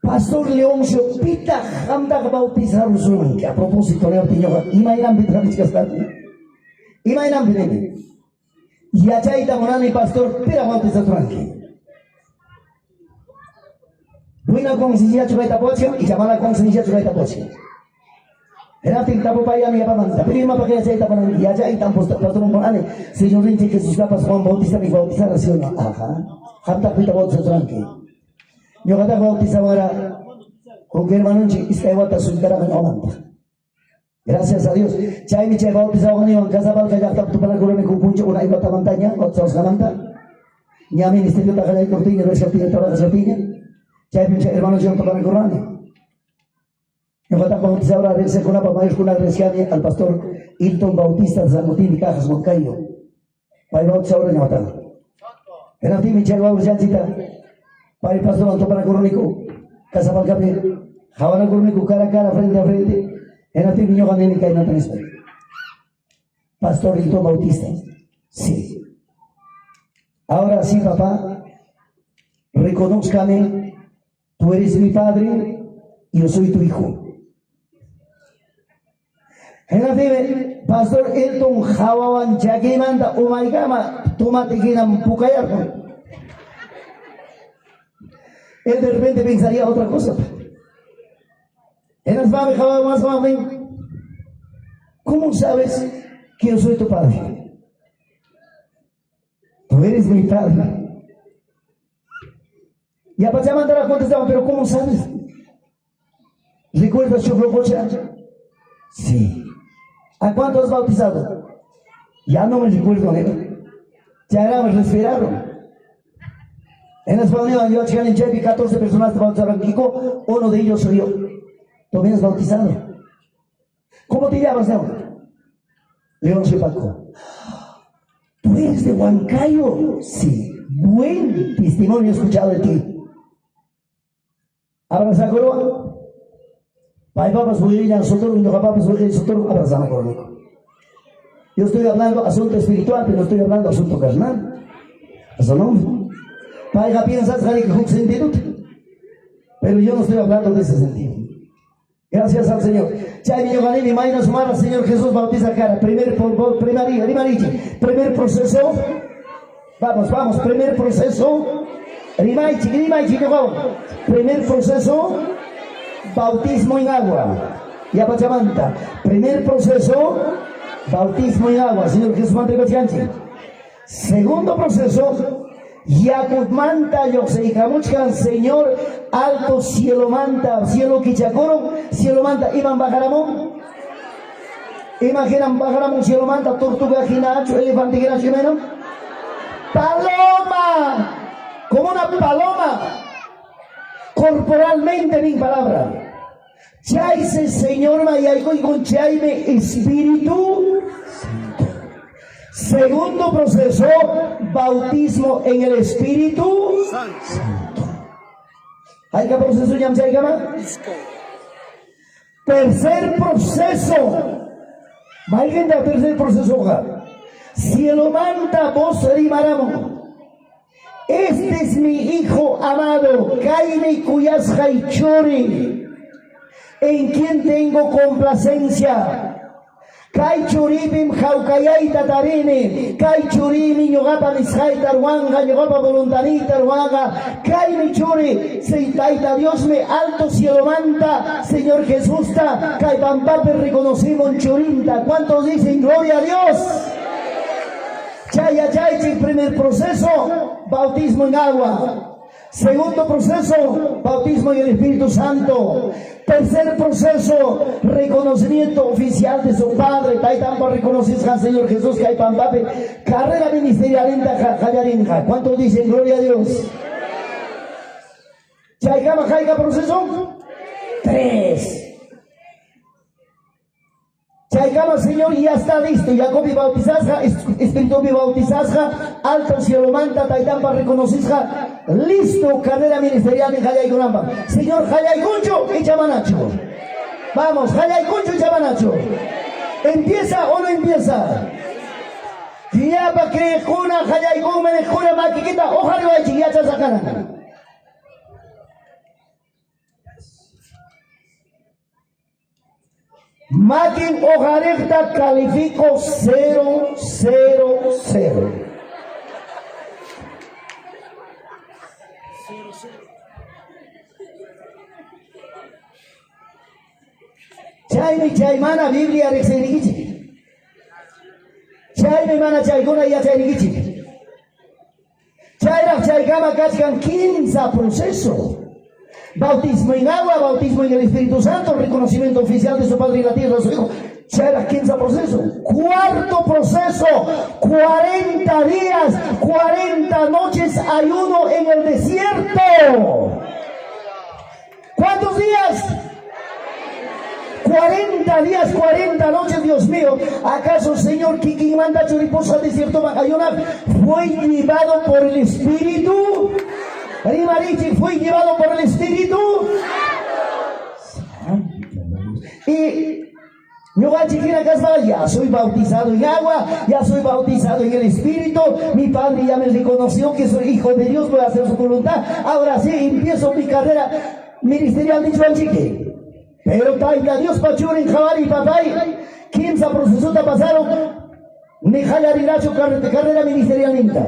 Pastor Leoncio pita hamda bautizar usunan. A propósito le opinión. Imainan pita chicas. Imainan pita. Y allá está morani pastor pira bautizar tranqui. Buena conciencia chupaita poche y llamada conciencia chupaita poche. Era pinta papaya mi papá, pero no para que ya está para y allá y tan pastor morani. Señor dice que sus capas Juan Bautista me bautizar así no. Ajá. Hamda pita bautizar tranqui. Yo kata bautizar ahora con que hermano está igual a su cara con Holanda. Gracias a Dios. Chay mi chay bautizar con Iván Casabal que ya está para la corona con puncho una igual a montaña, otra osgamanta. Ni a ministerio de la cortina, no es que tiene trabajo cortina. Chay mi chay hermano yo para la corona. Yo kata bautizar ahora regresa con una papá con una agresión al pastor Hilton Bautista de San Martín de Cajas Moncayo. Para bautizar ahora yo mata. Era ti mi chay bautizar cita. Para el pastor Anto para Coronico, Casa Palcape, Javana Coronico, cara a cara, frente a frente, en el niño Ganénica y Natanespa. Pastor Hilton Bautista. Sí. Ahora sí, papá, reconózcame, tú eres mi padre y yo soy tu hijo. En el TV, Pastor Hilton Jawawan Chakimanda, Umaigama, Tomate Ginam Pukayar. Él de repente pensaría otra cosa. ¿Cómo sabes que yo soy tu padre? Tú eres mi padre. Y a Pachamanta contestaba, pero ¿cómo sabes? ¿Recuerdas Choclococha? Sí. ¿A cuánto has bautizado? Ya no me recuerdo, ¿no? Ya me respiraron. En español, yo llegué en Chepi, 14 personas te bautizaron. Kiko, uno de ellos soy yo. ¿Tú vienes bautizado? ¿Cómo te llamas, León? León soy Paco. ¿Tú eres de Huancayo? Sí. Buen testimonio he escuchado de ti. Abraza coroa. Pai papas voy a ir a nosotros, y no papas voy a ir a nosotros, abrazamos coroa. Yo estoy hablando asunto espiritual, pero no estoy hablando asunto carnal. Eso no. Paiga piensas que hay un sentido, pero yo no estoy hablando de ese sentido. Gracias al Señor. Chay mi yoganini, maina sumara, Señor Jesús bautiza cara. Primer proceso. Vamos, primer proceso. Rimaichi, primer proceso, bautismo en agua. Y apachamanta. Primer proceso, bautismo en agua. Señor Jesús mantripachianchi. Segundo proceso, Yakut manta Yoseikamuchkan, Señor, alto cielo manta, cielo Kichakoro, cielo manta, Iman Bajaramón. Imaginan Bajaramón, cielo manta, tortuga ginacho, elefante ginacho, paloma, como una paloma, corporalmente mi palabra. Chaise Señor Mayaigo y con Chaime Espíritu Santo. Segundo proceso, bautismo en el Espíritu Santo. ¿Hay qué proceso llama? Tercer proceso. Vayan del tercer proceso. Cielo manta vos rimaramo. Este es mi hijo amado, Kaine Cuyas Haichori, en quien tengo complacencia. Kai churibim jaukayay tatarine, kai churimi ñogapa nisjay tarwanga, ñogapa voluntari tarwanga, kai mi churi, seitaita Dios me alto cielo manta, Señor Jesús ta, kai pampape reconocimos churinta. ¿Cuántos dicen gloria a Dios? Chaya chay, primer proceso, bautismo en agua. Segundo proceso, bautismo en el Espíritu Santo. Tercer proceso, reconocimiento oficial de su Padre. Taitampa reconoces al Señor Jesús que hay pampape. Carrera ministerial en Jayarinja. ¿Cuántos dicen gloria a Dios? ¿Chaikama jaiga proceso? 3. Chaikama Señor ya está listo. Jacobi bautizasja, Espíritu mi bautizasja, alto cielo manta, Taitampa reconocisja, listo, carrera ministerial en Jayaigunamba. Señor Jayaiguncho y Chamanacho. Vamos, Jayaiguncho y Chamanacho. ¿Empieza o no empieza? Ya para que juna Jayaigunme de juna maquiquita, ojalá va a chiquiacha sacana. Makin ojarekta califico 0, 0, 0. Chaymi chaymana Biblia rexenigichi. Chaymi mana chayguna ya chaynigichi. Chayra chaygama kachkan 15 proceso. Bautismo en agua, bautismo en el Espíritu Santo, reconocimiento oficial de su Padre y la tierra de su Hijo. Chayra 15 proceso. Cuarto proceso, 40 días, 40 noches ayuno en el desierto. ¿Cuántos días? 40 días, 40 noches, Dios mío. ¿Acaso Señor Kiki manda choriposa al desierto ayunar fue llevado por el Espíritu? Rimarichi fue llevado por el Espíritu Santo. Y yo ya soy bautizado en agua, ya soy bautizado en el Espíritu. Mi Padre ya me reconoció que soy hijo de Dios, voy a hacer su voluntad. Ahora sí empiezo mi carrera ministerial de Chuanchique. Pero taita Dios pachurin jabari papay, 15 procesos pasaron, ni jallarinacho carrera ministerial ninta.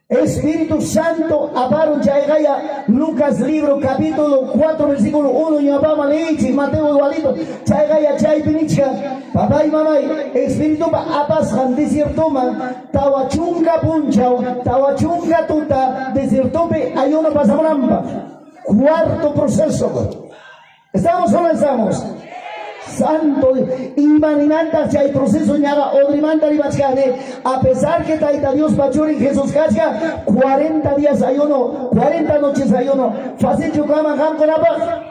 Espíritu Santo, aparon chaygaya, Lucas libro capítulo 4 versículo 1, Yabama Leichi, Mateo igualito, chaygaya chaypinichka, papá y mamá, Espíritu apasjan desiertoma, tawachunga punchao, tawachunga tuta, desiertope ayuno pasamramba. Cuarto proceso. ¿Estamos o no estamos? Santo imaninanta si hay proceso ñaga odrimanta ribachkane, a pesar que taita Dios pachuri Jesús cacha 40 días ayuno, 40 noches ayuno, fácil chukama ham con apa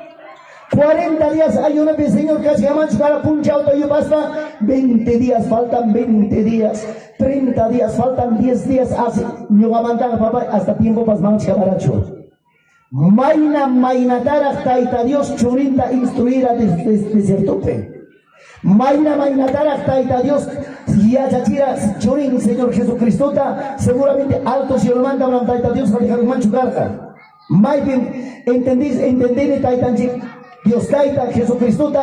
40 días ayuno, mi Señor cacha mancho para puncha auto y basta 20 días, faltan 20 días, 30 días, faltan 10 días, hace ñogamantana papá hasta tiempo pas mancha baracho. Maina tarak taita Dios churinta instruira desiertope. Maina tarak taita Dios ya chachira churin Señor Jesucristo seguramente alto si lo manda una taita Dios para dejar mancho garga. Maipin entendí taitanchi Dios taita Jesucristo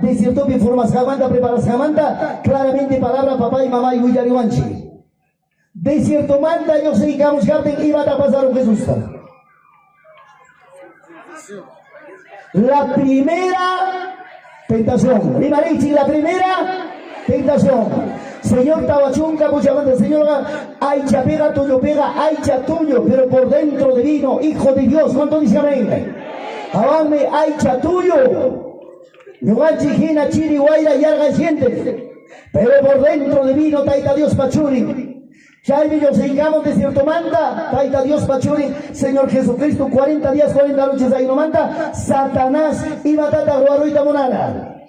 desiertope formas jamanta preparas jamanta claramente palabra papá y mamá y huyariwanchi. Desierto manda yo sé que vamos a iba a pasar un Jesús. La primera tentación, la primera tentación. Señor Tabachunca, mucha Señor, aycha pega tuyo, pega, aycha tuyo, pero por dentro divino, hijo de Dios. ¿Cuánto dice amén? Abame, aycha tuyo. Yugachi, Jina, Chiri, Guaira, Yarga, siente. Pero por dentro divino, taita Dios Pachuri. Chaymi yo sigamos de cierto manda, taita Dios pachuri, Señor Jesucristo, 40 días, 40 noches ahí no manda, Satanás iba tata guaruita monara.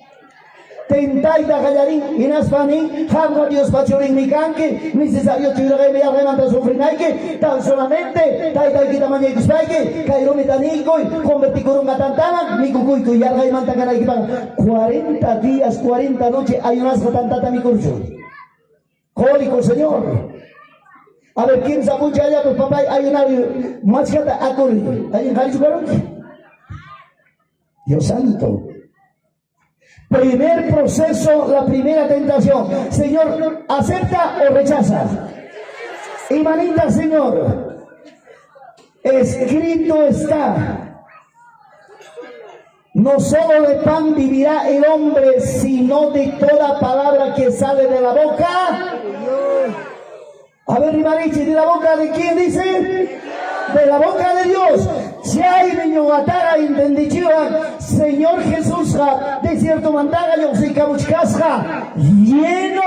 Tentaita gallarín, inaspani, jamga Dios pachurin mi canque, necesario chiraga me arremanta sufrinaike, tan solamente, taita kita maña kuspaike, kairumi tanico, converti kurunga tantana, mi cucuico y arga y manta canaikipan, 40 días, 40 noches, hay unas tantata mi curso. Cólico, Señor. A ver, ¿quién se apuncha allá? Pues papá, hay una máscara a correr. ¿Hay en Jalisco? Dios santo. Primer proceso, la primera tentación. Señor, ¿acepta o rechaza? Imanita, Señor. Escrito está. No solo de pan vivirá el hombre, sino de toda palabra que sale de la boca. A ver, Rimarichi, ¿de la boca de quién dice? De la boca de Dios. Si hay niño atara intendichiva, Señor Jesús, de cierto mandaga, yo soy cabuchcasja, lleno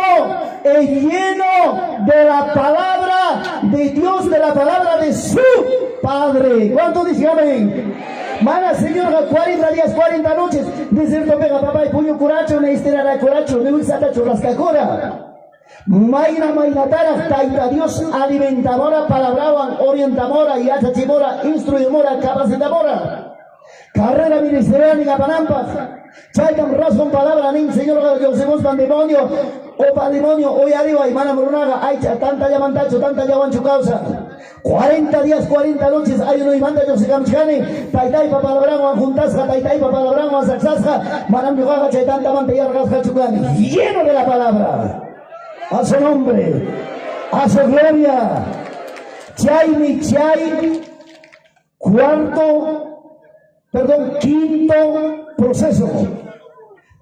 de la palabra de Dios, de la palabra de su Padre. ¿Cuánto dice amén? Mana, Señor, 40 días, 40 noches, de cierto pega papá y puño curacho, ne estirará curacho, ne usata churrascacora. Maina tara, taita Dios alimentadora, palabraban, orientadora, y achachimora, instruidora, capacitamora. Carrera ministerial y gapanampas. Chaytam razón palabra, nin Señor, que os hemos pandemonio, o patrimonio, hoy arriba, y mana morunaga, ay, tanta llamantacho, tanta llamancho causa. 40 días, 40 noches, hay uno y manda yo se camchane, taitaipa palabramos a juntasja, taitaipa palabramos a saxasja, manam yugaja, tanta manta y argasja chucani, lleno de la palabra. A su nombre, a su gloria. Chay, quinto proceso.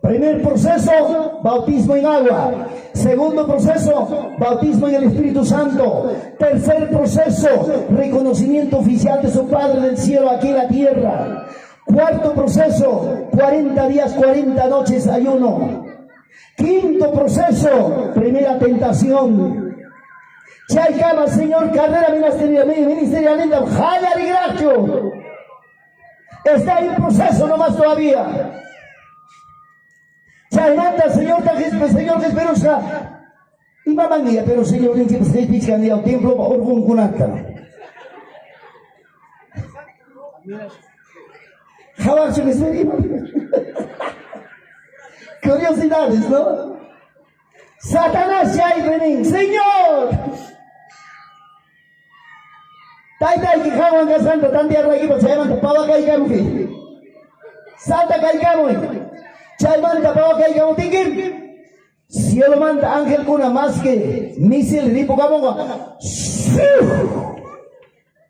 Primer proceso, bautismo en agua. Segundo proceso, bautismo en el Espíritu Santo. Tercer proceso, reconocimiento oficial de su Padre del cielo aquí en la tierra. Cuarto proceso, 40 días, 40 noches ayuno. Quinto proceso, primera tentación. Chaykama, Señor, carrera ministerial, Jayar y Gracho. Está en proceso nomás todavía. Chaymanta, Señor, Señor, Esperanza. Y mamá mía, pero Señor, en que se pichan al templo, orgún kunata. Jabar se me curiosidades, ¿no? Satanás ya hay venen, Señor. Taita y Kijawan Casanta, tan tierra aquí, pues se llaman Tapawa Kaikamuki. Santa Kaikamui. Chayman Tapawa Kaikamutikin. Cielo manda ángel con una más que misil ripo camonga.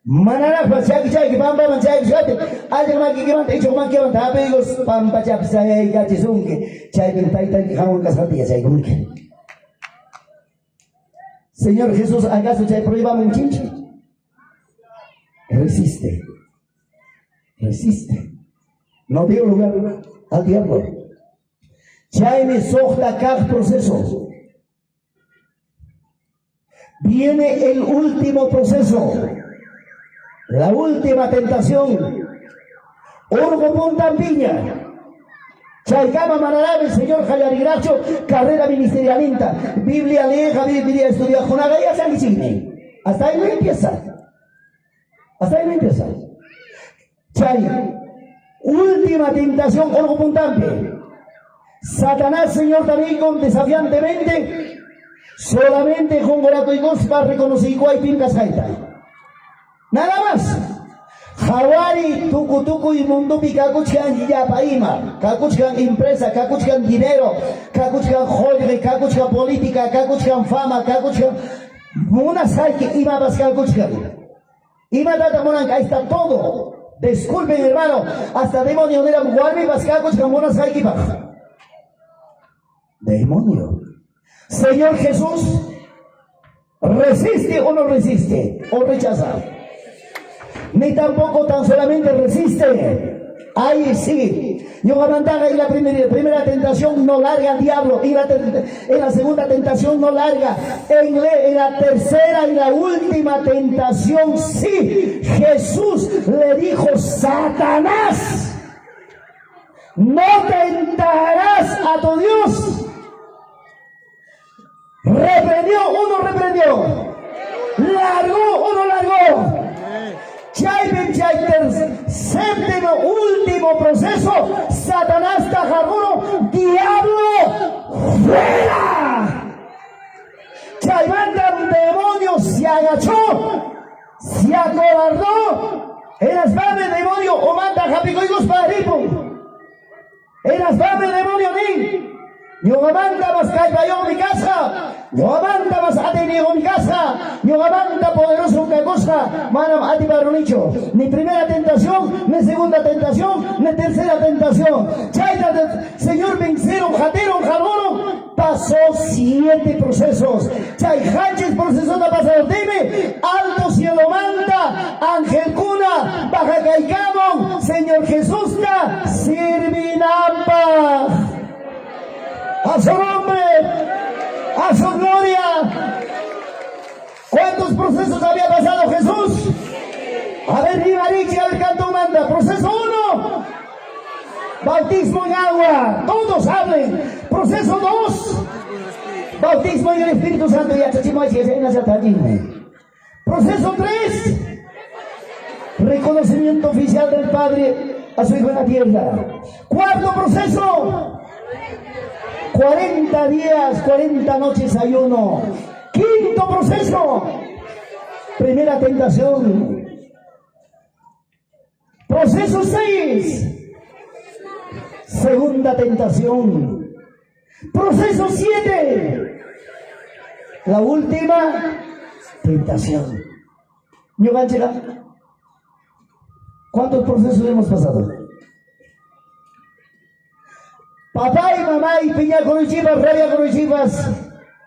Manara pasyak chay pamba manchay shate ayer maki que manta hecho maki manta amigos pampa chap say gachizunque chay taita que jamón casatilla chay gunque. Señor Jesús, ¿acaso chay prohibamos un chinche? Resiste, no dio lugar al diablo. Chay me sohta cada proceso. Viene el último proceso. La última tentación. Orgo Pontampiña. Chaykama Manarabe, Señor Jayarigracho, carrera ministerialista. Biblia leja, Biblia estudia, Jonaga y hasta ahí Hasta ahí no empieza. Chay, última tentación, Orgo Pontampe. Satanás, Señor, también con desafiantemente, solamente con Gorato y Gospa reconocí Guay Pincas Jaita. Nada más. Hawari, tuku y mundo kakuchkan yapaima, kakuchkan empresa, kakuchkan dinero, kakuchkan joyre, kakuchkan política, kakuchkan fama, kakuchkan una saike ima bas kakuchkan. Ima data monan, ahí está todo. Disculpen, hermano, hasta demonio era guarmi bas kakuchkan una saike bas. Demonio. Señor Jesús, ¿resiste o no resiste? ¿O rechaza? Ni tampoco tan solamente resiste, Ahí sí. Yo avanzaba en la primera tentación no larga al diablo. En la segunda tentación no larga. En la tercera y la última tentación sí. Jesús le dijo: Satanás, no tentarás a tu Dios. ¿Reprendió o no reprendió? ¿Largó o no largó? Séptimo, último proceso. Satanás tajaruno, diablo, fuera. Chaimanda, un demonio se agachó, se acobardó. Eras fame demonio, o manda japicoigos para ripo. Eras fame demonio, ni. Yo manda más caipayo mi casa. Yo manda más atenido mi casa. Yo manda poderoso que cosa. Manam ati baronicho. Ni primera tentación, ni segunda tentación, ni tercera tentación. Chaita Señor vencero, jatero, jaloro. Pasó 7 procesos. Chay hanches procesos de pasado. Dime, alto cielo manda, ángel cuna, baja caicamón, Señor Jesús da, sirvinampa. A su nombre, a su gloria. ¿Cuántos procesos había pasado Jesús? A ver, Ribariki, a ver, canto manda. Proceso 1, bautismo en agua. Todos hablen. Proceso 2, bautismo en el Espíritu Santo. Proceso 3, reconocimiento oficial del Padre a su Hijo en la tierra. Cuarto proceso, 40 días, 40 noches ayuno. Quinto proceso, primera tentación. Proceso 6, segunda tentación. Proceso 7, la última tentación. ¿Cuántos procesos hemos pasado? Papá y mamá y piña con chivas, rabia con chivas,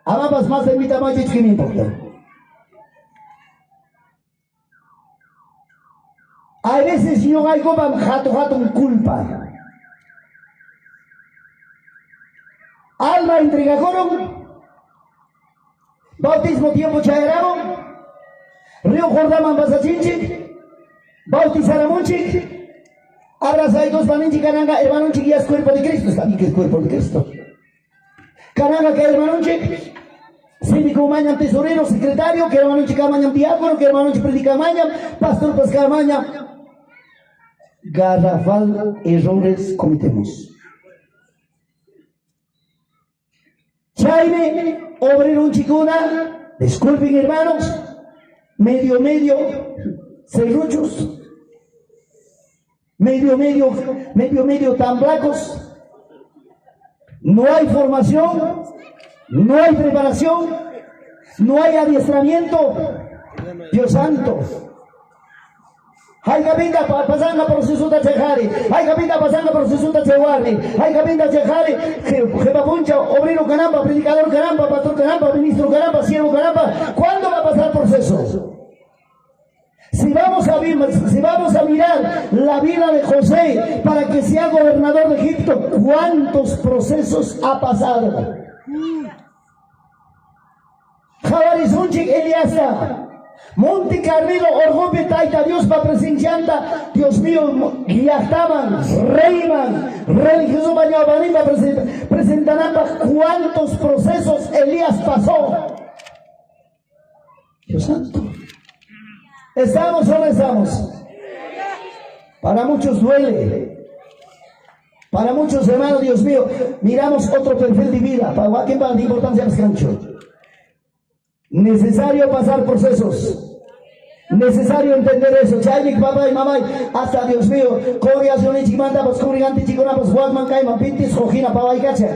amabas más de mi tamaño que me importa. Hay veces yo hay como jato culpa. Alma entrega coron, bautismo tiempo chaeramo, río Jordán Basachinchi, bautizar a Monchi. Abrazai dos maninchi cananga, hermano chiquillas, cuerpo de Cristo. Está bien que es cuerpo de Cristo. Cananga que hermano chiquillas, síndico mañana tesorero, secretario, que hermano chica mañana diácono, que hermano chica predica mañana, pastor pascal mañana. Garrafal errores cometemos. Chaime, obrero un chicuna, disculpen hermanos, medio, serruchos. Medio tan blancos. No hay formación, no hay preparación, no hay adiestramiento. Dios santo. Hay que pinta pasando proceso de chejare, hay que pinta pasando proceso de cheguarne, hay que pinta chejare, jefa puncha, obrero caramba, predicador caramba, pastor caramba, ministro caramba, siervo caramba. ¿Cuándo va a pasar proceso? Si vamos a mirar la vida de José para que sea gobernador de Egipto, ¿cuántos procesos ha pasado? Jabarizunchik Eliasa, Monte Carmelo, Orgope Taita, Dios va presenciando, Dios mío, guiastaban, reiman, religioso bañaban, presentarán cuántos procesos Elías pasó. Dios santo. ¿Estamos o no estamos? Para muchos duele. Para muchos hermanos, Dios mío, miramos otro perfil de vida. ¿Para qué para la importancia del cancho? Necesario pasar procesos. Necesario entender eso. Chaynik, papá y mamá, hasta Dios mío, corriación y chimanda, pues corriante, chiconapos, guadman, caiman, pintis, jojina, papá y cacha.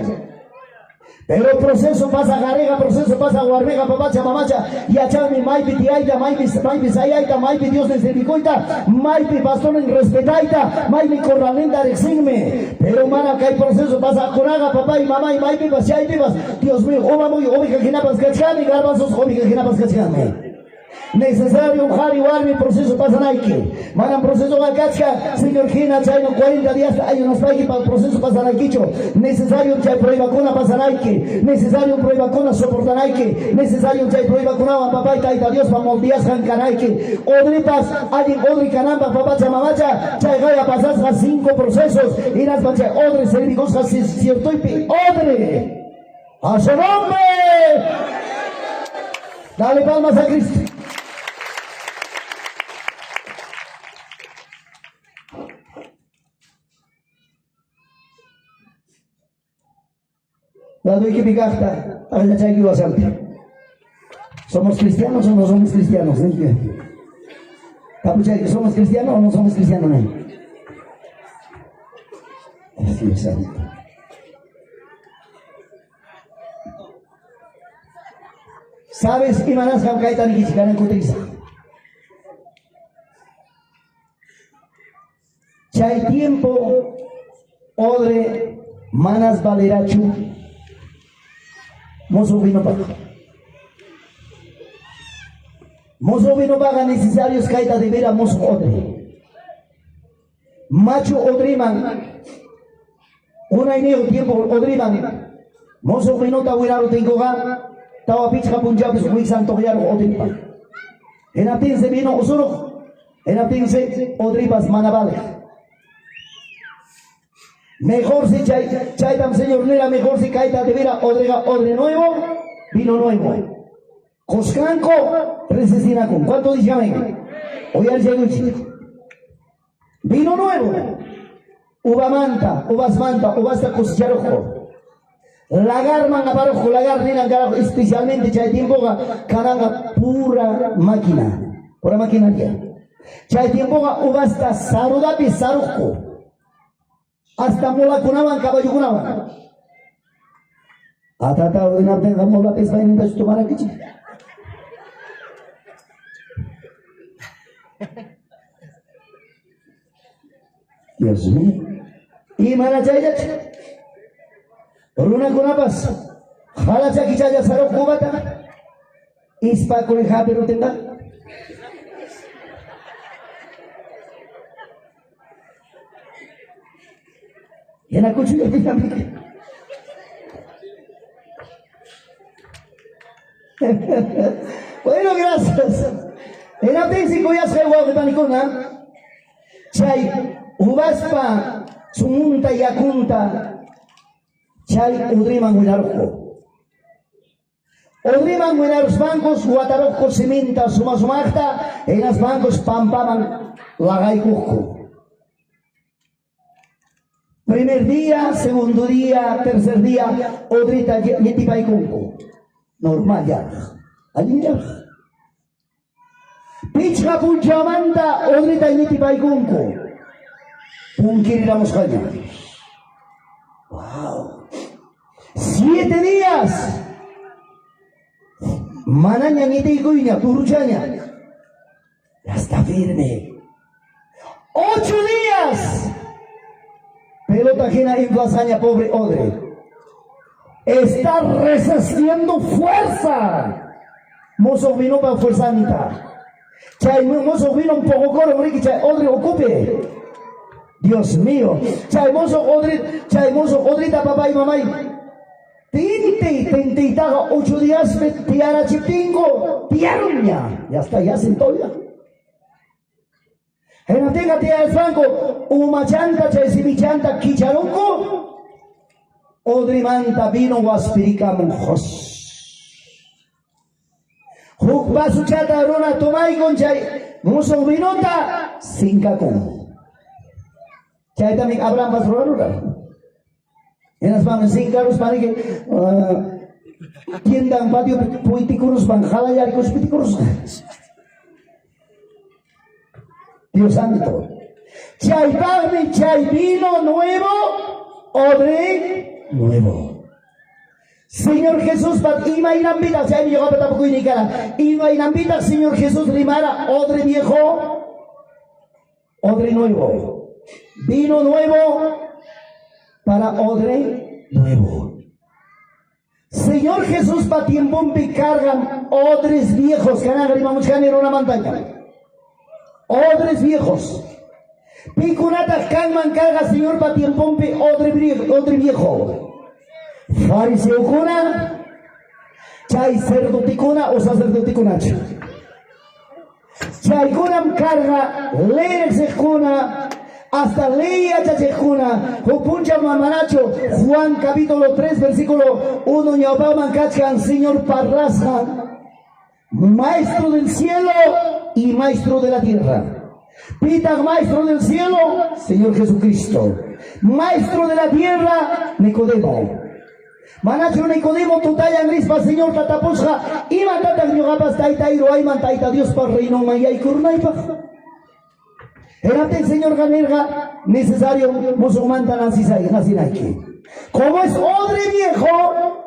Pero el proceso pasa garega, proceso pasa guarmega, papacha, mamacha, y achami, maipi, tiaita, maipi, sayaita, maipi, Dios desericoita, maipi, pastor en respetaita, maipi, corralenta, rexigme. Pero mana, que hay proceso pasa coraga, papá y mamá, y maipi, pasayaipi, Dios mío, oba muy, obi, que ginapas cachame, garbanzos, obi, que ginapas cachame. Necesario un mi proceso pasanaiki. Manam proceso gacachka, señor Gina, chayno 40 días hay unos países para el proceso pasanaikicho. Necesario chay prueba vacuna pasanaiki. Necesario prueba vacuna soportanaiki. Necesario chay prueba vacuna papá y taita Dios para moldear jancanaiki. Odripas, hay odri canamba, papá chamamacha, chay gaya pasas a 5 procesos. Y las pancha odre servigos a cierto y odre. ¡A su nombre! Dale palmas a Cristo. La doy que picasta, a la chay que lo asalte. ¿Somos cristianos o no somos cristianos? Capuchay, ¿somos cristianos o no somos cristianos? Dios santo. ¿Sabes qué manas camcaitan y chican en Cutriza? Chay tiempo, odre, manas valerachu, mozo vino paga. Mozo vino paga necesarios caita de ver a mozo odre. Macho odriman, una y medio tiempo odriman, mozo vino tahuiraro tengo ga. Tawa pichka punjabis muy santo yar odripa. En atense vino osoro. En atense odripas manabale. Mejor si chaitam señor nera, mejor si caita de vera odrega odre nuevo, vino nuevo. Coscanco, recesina con. ¿Cuánto dice amén? Hoy al lleguchi. Vino nuevo. Uva manta, uvas manta, uvasta coscharojo. Lagar manga parojo, lagar nina carajo, especialmente chay tiempo caranga pura máquina dia. Chay tiempo ubasta sarudapi sarujo. Hasta mola kunaban caballo kunaban. Atata una tenga mola pes vaina das tomar aquí. Dios mío. Y mana chay Runa kunapas, jala chaki chaya sarok kubata, ispa kore jabe rotenga. Yana kuchu yo también. Bueno, gracias. Era básico ya se guau de panicona. Chay ubaspa sumunta yakunta. Chay udriman winarjo. Udriman winar bancos guatarojo cementa sumasumacta en los bancos pampaman lagaycujo. Primer día, segundo día, tercer día, odrita yetipaicujo. Normal ya. Allí ya. Pichka punchamanta odrita yetipaicujo. Punkiriramos caña. Wow. 7 días. Manaña ni te iguiña, turuchaña. Ya está firme. 8 días. Pelota ajena en plazaña, pobre odre. Está resistiendo fuerza. Mozo vino para fuerzanta. Chay mozo vino un poco coro, que chay odre ocupe. Dios mío. Chay mozo odrita papá y mamá. Tinte y taga 8 días tiara chipingo, tiarña. Ya está, ya sentó ya. En la tenga tía el franco, umachanta, chaysimachanta, kicharonco, odrimanta vino waspirica monjos. Hukbasu chata rona tomai con chay, muso vinota, sincacón. Chay también Abraham vas rora. En las manos sin carros para que tiendan patio políticos van jala ya los políticos. Dios santo. Chay carne, chay vino nuevo, odre nuevo. Señor Jesús, ima inambita, si hay llegado tampoco indicara. Ima inambita, Señor Jesús, rimara, odre viejo, odre nuevo. Vino nuevo para odre nuevo. Señor Jesús pa tiempo cargan odres viejos, que han una montaña. Odres viejos. Picunata canman carga Señor pa tiempo odre viejo. Fariseo cuna, chay cerdoticuna o sacerdoticunacho. Chay cunam carga leer cuna. Hasta leía chachejuna, Jupuncha Mamanacho, Juan capítulo 3, versículo 1, Yabaman Kachkan, Señor Parrasja, Maestro del cielo y Maestro de la tierra. Pita, Maestro del cielo, Señor Jesucristo. Maestro de la tierra, Nicodemo. Manacho Nicodemo, tutaya grispa, Señor Tatapusja, Iman Tatak Yogapas Taita Iroaiman Taita Dios para reino Maya y Kurnaipa. Era el Señor Ganerga necesario musulmán nacinaki. Como es odre viejo,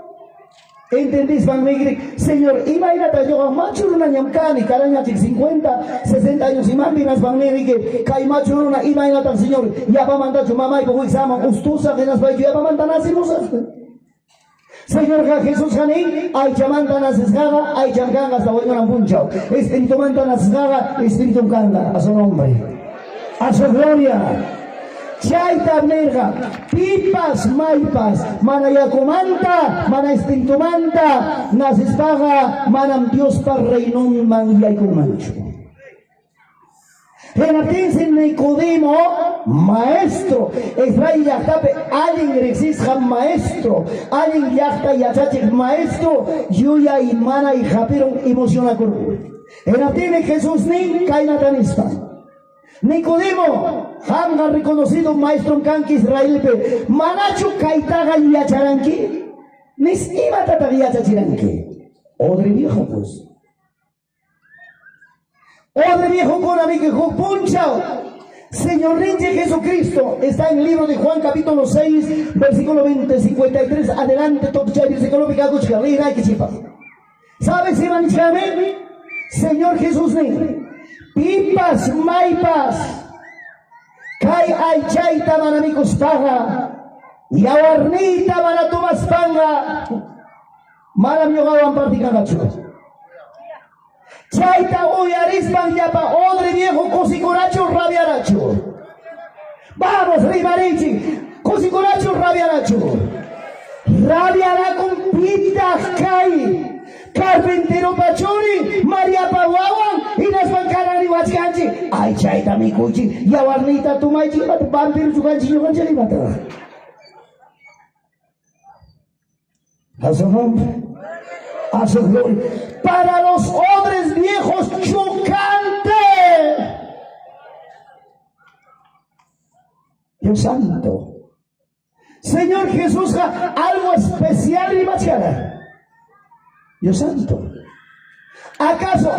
¿entendéis, Van Megri? Señor, imagínate, yo macho una ñamcani, caraña 50, 60 años y más, miras Van Megri que cae macho una, imagínate, Señor, ya va a mandar su mamá y como examen, ustusa, que nos va a ya va a mandar nacimos. Señor Jesús Jané, hay chamanta nasesgaga, hay chamganga hasta hoy no han punchado. Espíritu manta nasesgaga, espíritu canga, a su nombre. A su gloria. Chaita nerga, pipas maipas, mana yacomanta, mana espintumanta, nasespaga, manam Dios para reinon man yacomancho. Renatense Nicodemo, maestro, Israel yachtape, alguien exija maestro, alguien yachta yachache maestro, yuya y mana y japeron emociona con. Renatene Jesús ni kainatanista. Nicodemo, hanga reconocido maestro en Kanki Israel, manacho kaitaga y yacharanki, nistima tatagiachachiranki. Odre viejo pues. Odre viejo con amigo punchao. Señor Rey Jesucristo está en el libro de Juan capítulo 6, versículo 20, 53, adelante, versículo ¿sabes, Iván Chame? Señor Jesús, pipas, maipas, kai ay chaita manamicos paga, y awarnita manatumas panga, manamiogawan particagacho. Chaita uyarispan yapa odre viejo cosicuracho rabiaracho. Vamos, Ribarichi, cosicuracho rabiaracho. Rabiara con pita kai. Carpintero Pachori, María Paguawan, y las bancaras de Huachcanchi. Ay, chaita mi cuchi, y abarnita tu maichi, vampiro chucanchi, yo canchi, mata. A su nombre, a su gloria. Para los odres viejos chocante. Dios santo. Señor Jesús, algo especial y machara. Dios santo. ¿Acaso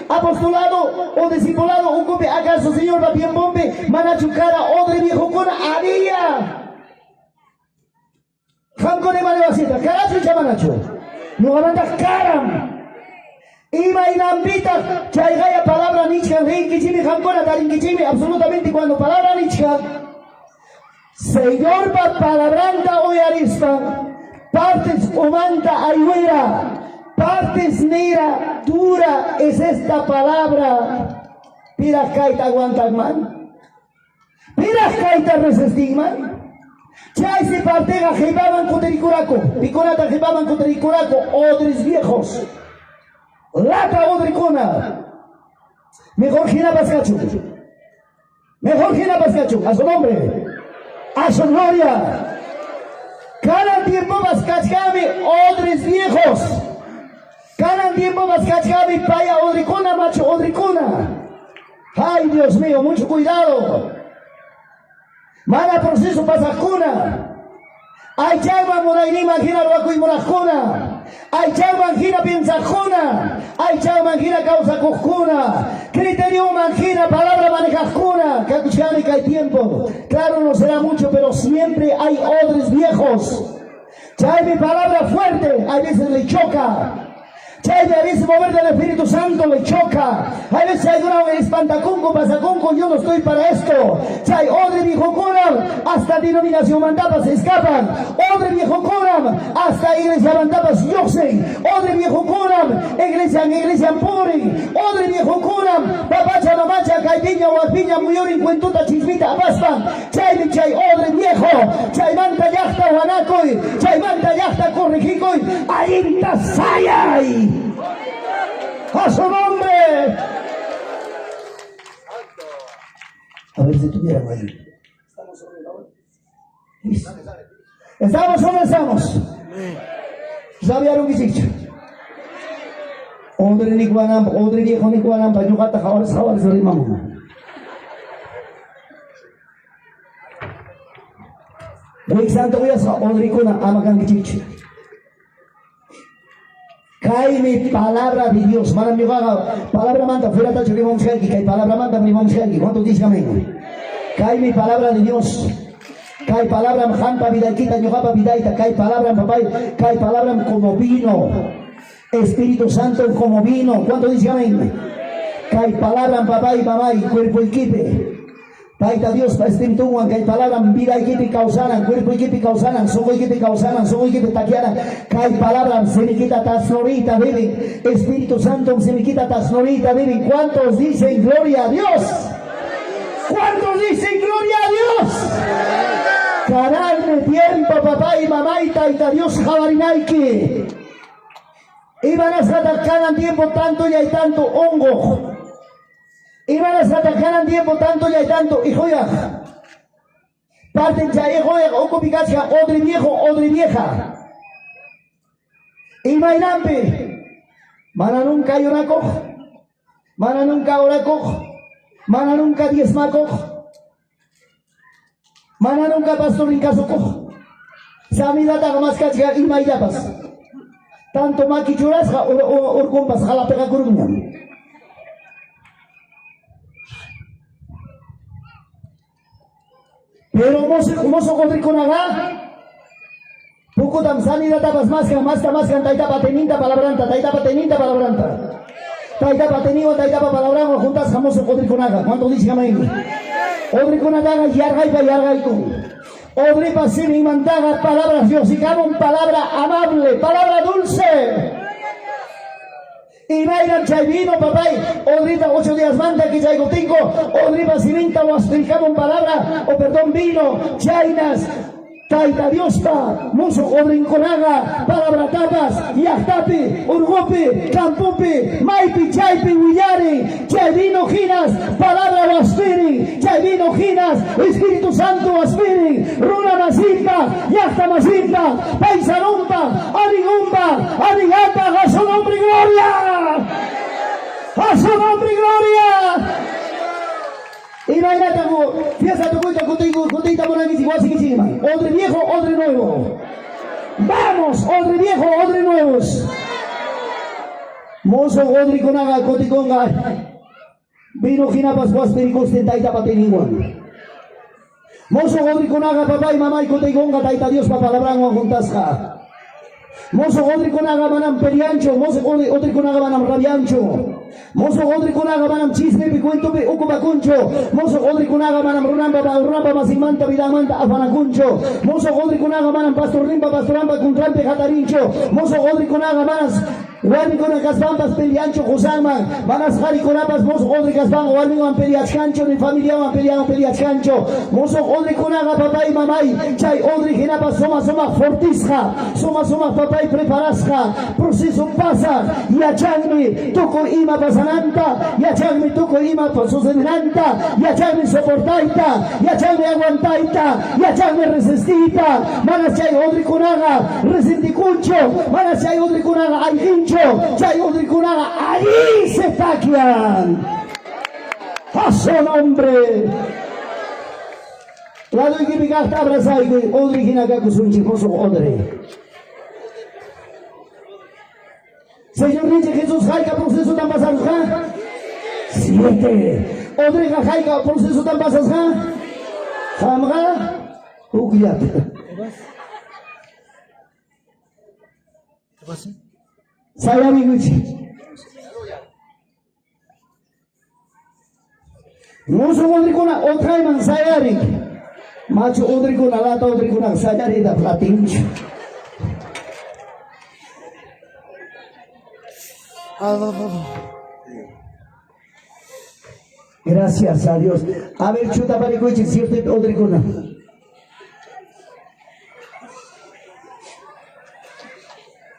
apostolado o discipulado ocupe? ¿Acaso Señor va bien bombe? Manachucara, odre viejo con haría. Jamcone manevasita, caracho y chamanacho. No manda caram. Iba y nambita, chaigaya palabra nichka, rey kichimi, jamcona tarin kichimi, absolutamente cuando palabra nichka. Señor va palabranta hoy arista. Partes humanta ayuera, partes negra, dura es esta palabra. Piras kaita aguantan man, piras kaita resistigman. Chay se partega jebaban cotericuraco, piconata jebaban cotericuraco, odres viejos. Lata odricona. Mejor gira pascacho. Mejor gira pascacho, a su nombre, a su gloria. Cada tiempo más cachcami, odres viejos. Cada tiempo más cachcami, paya odricona, macho odricona. Ay, Dios mío, mucho cuidado. Mala proceso pasajuna. Ay, llama monaini manjina roaco y monajuna. Ay, llama manjina piensajuna. Ay, llama manjina causa cojuna. Criterio manjina, palabra manejajuna. Cacuchani que hay tiempo. Claro, no será mucho, pero siempre hay odres viejos. Ya hay mi palabra fuerte, a veces le choca. Chay a veces mover del Espíritu Santo le choca. A veces hay una espantacunco, pasacunco, yo no estoy para esto. Chay, odre viejo coram, hasta denominación mandaba se escapan. Odre viejo coram, hasta iglesia mandaba se yoxen. Odre viejo coram, iglesia pobre. Odre viejo coram, papacha, mamacha, caipiña o alpiña, muyor en cuentuta, chismita, abaspan. Chay, odre viejo, chay manta yachta, guanacoy, chay manta yachta, correjicoy, ayinta sayay. ¡A su nombre! A ver si tuvieran ahí. ¿Estamos sobre la hora? ¿Estamos o no estamos? ¿Sabían que dicho? Odre ni guanam, odre viejo ni guanam, payugata jawar sobre mamá. Voy santo voy a sa odre kuna amakan kichichi. Cae mi palabra de Dios. Mana mi palabra manda fuera tacho que vamos aquí. Cae palabra manda mi vamos aquí. ¿Cuántos dicen amén? Cae mi palabra de Dios. Cae palabra mjanta vidaquita ñojapa vidaita. Cae palabra papá. Cae palabra como vino. Espíritu Santo como vino. ¿Cuántos dicen amén? Cae palabra papá y mamá y cuerpo y quipe. Taita Dios para Espíritu Juan, que hay palabra vida y que causaran, cuerpo y que causaran, soco y que causaran, soco y que taquearan, que hay palabra, se me quita tasnorita, beben, Espíritu Santo, se me quita tasnorita, beben. ¿Cuántos dicen gloria a Dios? ¿Cuántos dicen gloria a Dios? Canal de tiempo, papá y mamá y taita Dios, jabarinaiki. Iban a sacar tiempo tanto y hay tanto hongo. Iban a atacar tiempo tanto y hay tanto, hijo ya. Parten ya, hijo ya, oco picacha, odre viejo, odre vieja. Y mainampe, mana nunca lloraco, mana nunca oraco, mana nunca diezmaco, mana nunca pastor en caso cojo. Samida taga más cacha y maillapas. Tanto maki churasja, orcumpas, jalapega curuña. Pero mozo kodrikonaga poco tamsani da tapas más taita pateninta palabranta taita patenigo taita palabrango juntas famoso kodrikonaga. ¿Cuánto dice amén? Kodrikonaga yargai tú. Odri pasini mandaga palabras Dios y cabrón palabra amable, palabra dulce. Y vayan chaivino, papá, odrita 8 días manda que chaigo 5, odriba siminta o astricamos palabra, o perdón vino, chainas, taita diospa, muso odrinconaga, palabra tapas, yachtapi, urgopi, campupi, maipi, chaipi, huyari, chaivino ginas, palabra waspiri, chaivino ginas, Espíritu Santo waspiri, runa masimba, yachta masimba, paisarumba, arigumba, arigata, a su nombre gloria. ¡A su nombre, gloria! Y bailata, fiesta tu cuenta contigo, contita por aquí, igual que chima. Odre viejo, odre nuevo. Vamos, odre viejo, odre nuevos. Mozo, odre conaga, coticonga. Vino ginapas, guaspericos, tentaita pateniguan. Mozo, odre conaga, papá y mamá y coticonga, taita Dios, papá, labrango, juntasca. Mozo odri konaga manam periancho, mozo odri konaga manam rabiancho, mozo odri konaga manam chisme pi cuento pe uko bacuncho, mozo odri konaga manam runamba masimanta vidamanta afanacuncho, mozo odri konaga manam pastoramba kuntrampe jatarincho, mozo odri konaga manas Wani con casbambas peliancho Josama, manas hari con abas mozo odri casbang, wani con peliachcancho, mi familia con peliachcancho, mozo odri con aga papá y mamai, chay odri genabas soma fortisja, soma papá y preparasja, proceso pasa, yachagme toco ima pasananta, yachagme toco ima pasosenanta, yachagme soportaita, yachagme aguantaita, yachagme resistita, manas chay odri con aga, resenticucho, manas chay odri con aga, hincho, chay odri con aga, allí se taquian. A su nombre. La doy que mi gasta abrazar y odri ginaga kusun chifoso odre. Señor dice Jesús, jaica proceso tan pasado, ¿ja? 7. Odreja jaica proceso tan pasado, ¿ja? Jamga, ugyat. ¿Qué pasa? Sayari Muso odrikuna otraiman sayari. Macho odrikuna lata odrikuna sayari da platincho. Gracias a Dios. A ver, chuta para coche, cierto odrikuna.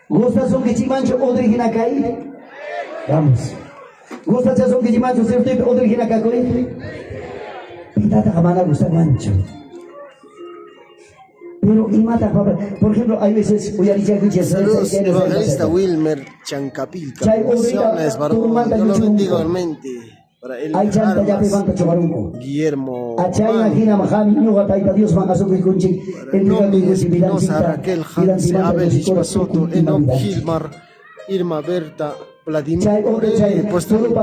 ¿Gustas un kichimancho odrikina kai? Vamos. ¿Gustas un kichimancho cierto odrikina kai? Pitata kamana gusta mancho. Pero y mata, por ejemplo, hay veces Saludos, evangelista Wilmer Chancapilca. Bendiciones, varón. Yo lo bendigo realmente. Para él, Guillermo. Espinosa, Raquel Hanse, Abel Ishmasoto, Enoch Gilmar, Irma Berta, Vladimir. Pues tú.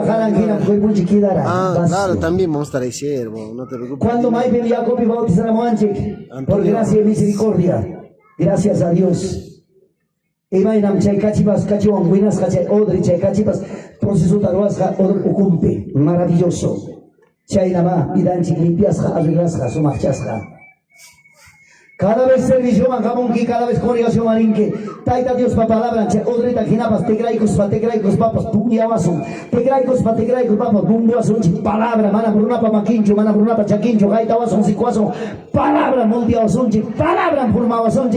Claro, también vamos a estar ahí, siervo. No te preocupes. Cuando me pedía copia bautizar a Moanche, por gracia y misericordia, gracias a Dios. Imaginam chay cachipas, cachiwan buenas, cachay odri, chay cachipas, proceso taruasja, odri ucumpe, maravilloso. Chay nama, idanchi limpiasja, arreglasja, somachasja. Cada vez servicio manjamonki, cada vez congregación marinque. Taita Dios pa palabra, chay odri tajinapas, tegraicos papas, puñabasun, tegraicos papas, bumbuasun, palabra, mana brunapa maquincho, mana brunapa chaquincho, gaitabasun, sicuasun, palabra mundiabasun, palabra formabasun,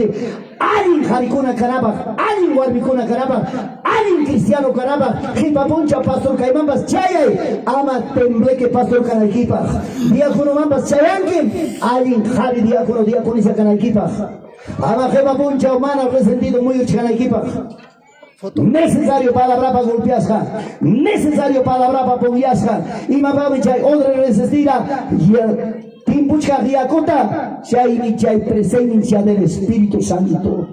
Alin harikuna kanaba, alin warmikuna kanaba, alin cristiano kanaba, hipapuncha pastor kaimambas chayay, ama tembleque pastor kanalkipa, diácono mambas chayankin, alin hari diaconisa kanalkipa, ama hipapuncha humana resentido muy kanalkipa. Necesario palabra para golpeasja, necesario palabra para pogiasja, y mamá chay otra resistida, Timpuchka diakota, chay chay presencia del Espíritu Santo.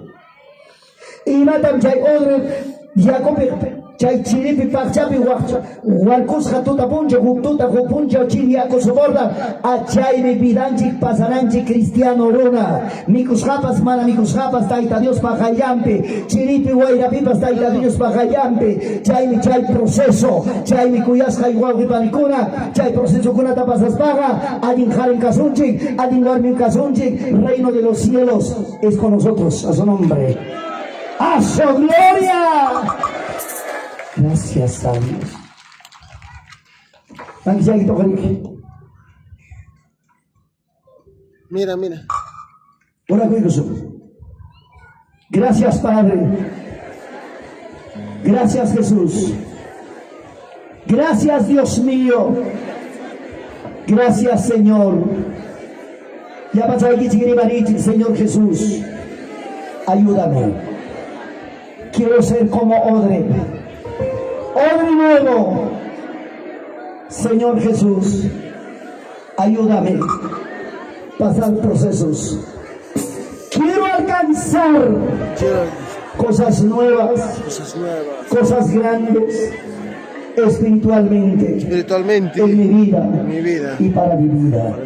Y matam chay odre diacope, chay chiripi pachapi huarcusja tuta puncha, jututa jupuncha, chiriaco soborda, a chay me pidanchi pasananchi cristiano runa, micusjapas mana micusjapas, taita Dios pajayampe, chiripi guairapipas, taita Dios pajayampe, chay proceso, chay mi cuyasja igual que panicuna, chay proceso kuna tapasas paga, adin jaren casunchi, adin warmin casunchi, reino de los cielos es con nosotros, a su nombre. ¡A su gloria! Gracias a Dios. Mira. Gracias, Padre. Gracias, Jesús. Gracias, Dios mío. Gracias, Señor. Ya pasó aquí, Señor Jesús. Ayúdame. Quiero ser como odre. Odre nuevo. Señor Jesús, ayúdame a pasar procesos. Quiero alcanzar cosas nuevas, cosas grandes, espiritualmente en mi vida y para mi vida.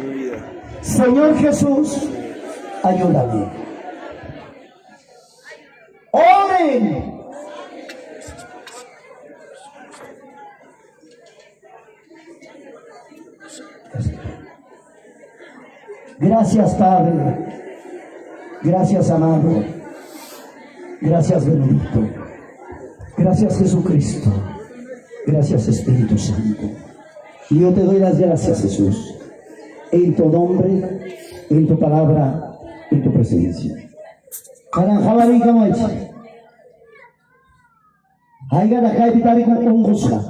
Señor Jesús, ayúdame. Oren. Gracias, Padre. Gracias, amado. Gracias, bendito. Gracias, Jesucristo. Gracias, Espíritu Santo. Y yo te doy las gracias, Jesús, en tu nombre, en tu palabra, en tu presencia. Karanjabari kamaich. Haiga da kai pitari ko ungusha.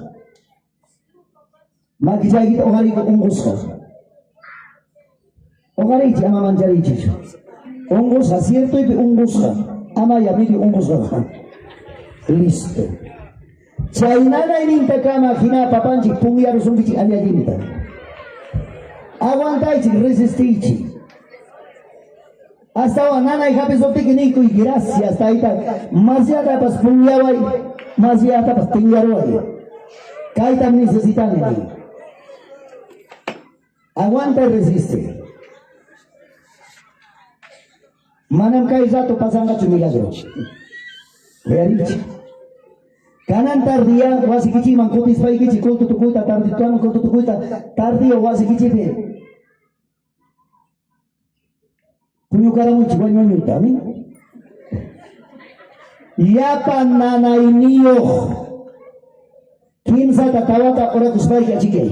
Makijai kita ogari ko ungusha. Ogari ti ama manjari ti. Ungusha cierto y ungusha. Ama yamiti ungusha. Listo. Chainana ininta kama hina papanchi pungiaru sumbichi aliajinta. Aguantaichi resistichi. Hasta ahora nana y japes optiquinico y gracias taita. Más ya tapas pungiawai, más ya tapas pungiawai. Kaita necesitan. Aguanta y resiste. Manam kai zato pasanga chumilagro. Realichi. Kanan tardía, wasi kichiman, kutis pa ikichi, kultu tukuita, tardituan, kultu tukuita, tardío, wasi kichipe. Puño cara mucho, guaño ñuta, ¿mi? Yapan nanay niyo. Kinsa tatawata, ora kuspai kachike.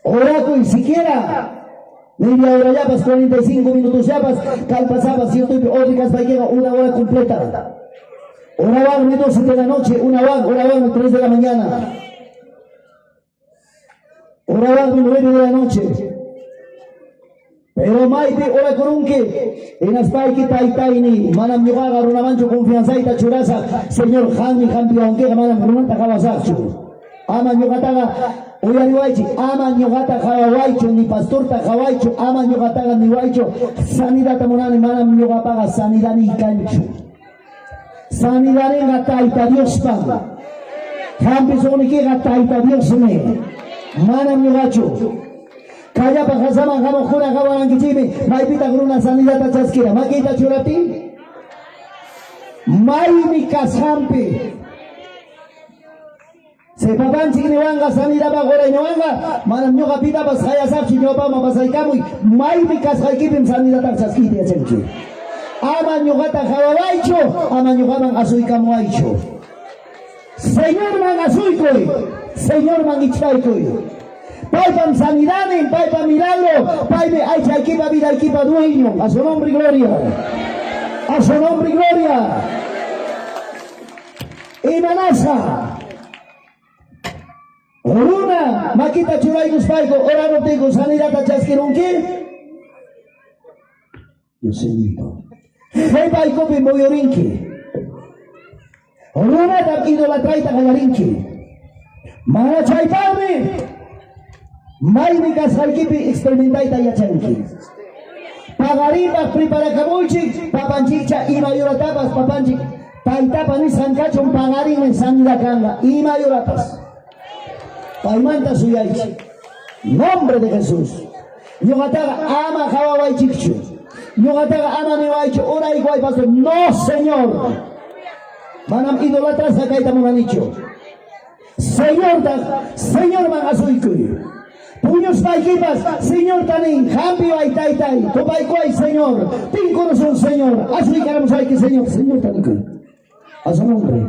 Ora y siquiera. Media hora ya, 45 minutos ya, calpasabas, si yo estoy otricas para llega una hora completa. Una van 12 de la noche, una van 3 de la mañana. Una van 9 de la noche. Pero maite ora corunque, en las paiki taitaini, manam yogaga, runamancho confianza y tachuraza, señor Hanmi, campeón, que manam runata jabasachu. Ama yogataga, oyariwaichi, ama yogata jabawaicho, ni pastorta jabaicho, ama yogataga ni waicho, sanidad tamonani, manam yogapaga, sanidad ni cancho. Sanidad en gataita Dios paga. Campi son que gataita Dios me. Manam yogacho. Kaya pa kasama kamo kuna kawalan kichimi, maipita gruna sanidad tachaskira, makita churati. Maimi kashampi. Se papanchi ni wanga sanidad pa gora ni wanga, manam nyoka pita pas kaya sakchi nyopa ma pasay kamoy, maimi kashakipim sanidad tachaskiti achenchi. Ama nyogata jawawaicho, ama nyogaman asoy kamuaicho. Señor man asoy koy, Señor man ichpay koy. Paipa sanidad, paipa milagro, paipa aicha equipa vida, equipa dueño, a su nombre y gloria. A su nombre y gloria. Y Manasa. Oruna, maquita churay guspaico, ora no tengo sanidad a chasquirunque. Yo sé mito. Paipa y copi moyorinque. Oruna ta idolatraita galarinque. Mana chaipame. Maimi kashalkipi experimentaita yachanki. Pagaripa prepara kamuchi, papanchicha y mayoratapas, papanchi, taitapa ni sancachon pagarin en sanidad kanga, y mayoratas. Paimanta suyaichi. Nombre de Jesús. Yogataga ama jawawai chikchu. Yogataga ama niwaichu, ora igual pastor. No, Señor. Manam idolatras akaita monanicho. Señor man azuikuy. Puños paiquipas, Señor tanin, cambio ay tai tai, copaicuay, Señor, pin corazón, Señor, así queremos ay que Señor tanin, a su nombre,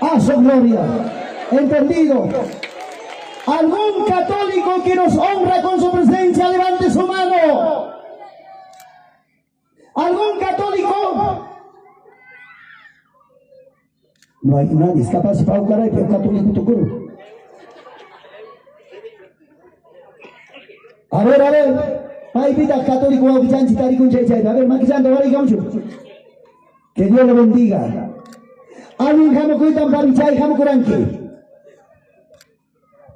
a su gloria, entendido. Algún católico que nos honra con su presencia, levante su mano. ¿Algún católico? No hay nadie, es capaz de paucar ahí, pero católico tu curo. A ver, ay pita católico a Vichanchi Tarikun Chechay, a ver, Maquisando, vale, que Dios le bendiga. Alguien jamo cuitan para Vichay, jamo curanque.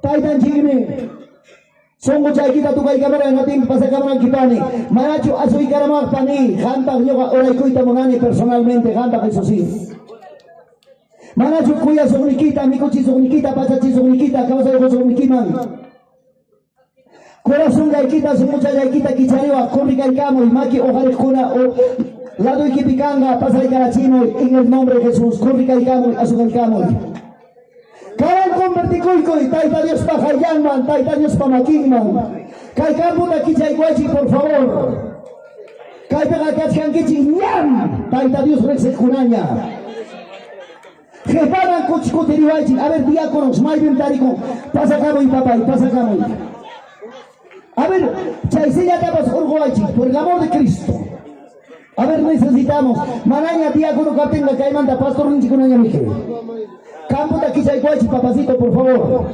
Taitan chigme. Son mucha quita tu kai cámara, no tiene pasa cámara kipani. Maracho a su ikaramar pani, janta yoga, ora y cuita monani personalmente, janta que eso sí. Maracho cuya su uniquita, mi cochi su uniquita, pasa chi su uniquita, causa de su uniquiman. Corazón gaikita, su mucha gaikita, kicharewa, corri gaikamo, y maki, ojares kuna, o lado ikipikanga, pasa de carachino, en el nombre de Jesús, corri gaikamo, a su gaikamo. Karan converticuico, taita Dios pa jayangman, taita Dios pa makingman. Kaikambu na kichayguachi, por favor. Kaipega kachkankichi, ñam, taita Dios rexecunaña. Jeparan kuchkutiriwachi, a ver, diáconos, maibim tariko, pasa camo y papá, pasa camo. A ver, chaisilla tapas urgoachi, por el amor de Cristo. A ver, necesitamos. Manaña, diácono, captenga, caimanta, pastor, ninchikunaña, mije. Campo de Quisayguachi, papacito, por favor.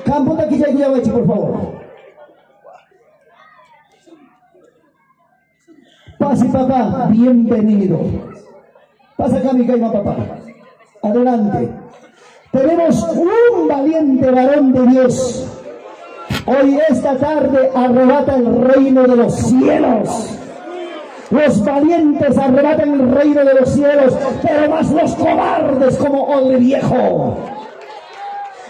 Campo de Quisayguachi, por favor. Pase, papá, bienvenido. Pasa acá, mi caima, papá. Adelante. Tenemos un valiente varón de Dios. Hoy, esta tarde, arrebata el reino de los cielos. Los valientes arrebatan el reino de los cielos, pero más los cobardes como odre viejo.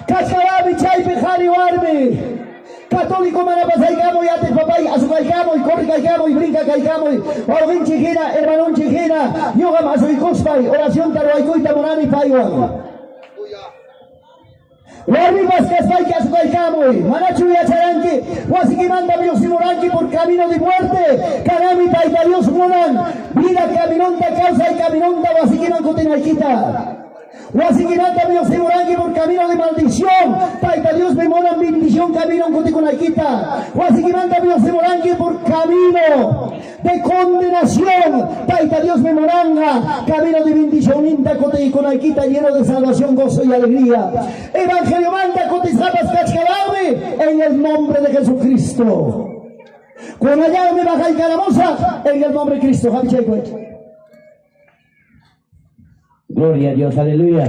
Cascarabi chay pejari warme. católico manapa saicamo y ate papay azucaicamo y corre caicamo y brinca caicamo y orgin chiquina hermanón chiquina yoga masoy cospay oración taruaycoita morani paiwan Larmi Vázquez Vaya Azucaicamo y Manachu y Acharanqui Huasiquimanda Biosimuranqui por camino de muerte Canami Taita Dios Monan vida caminonda causa y caminonda Huasiquiman Cotinaiquita Huasiquimanda Biosimuranqui por camino de maldición Taita Dios me monan bendición camino Coticonaquita Huasiquimanda Biosimuranqui por camino de condenación Taita Dios me moranga camino de bendición Inta Coticonaquita lleno de salvación gozo y alegría Evangelio manda Cotizapas Cachcalabe en el nombre de Jesucristo cuando allá me baja el calamosa en el nombre de Cristo Gloria a Dios, aleluya.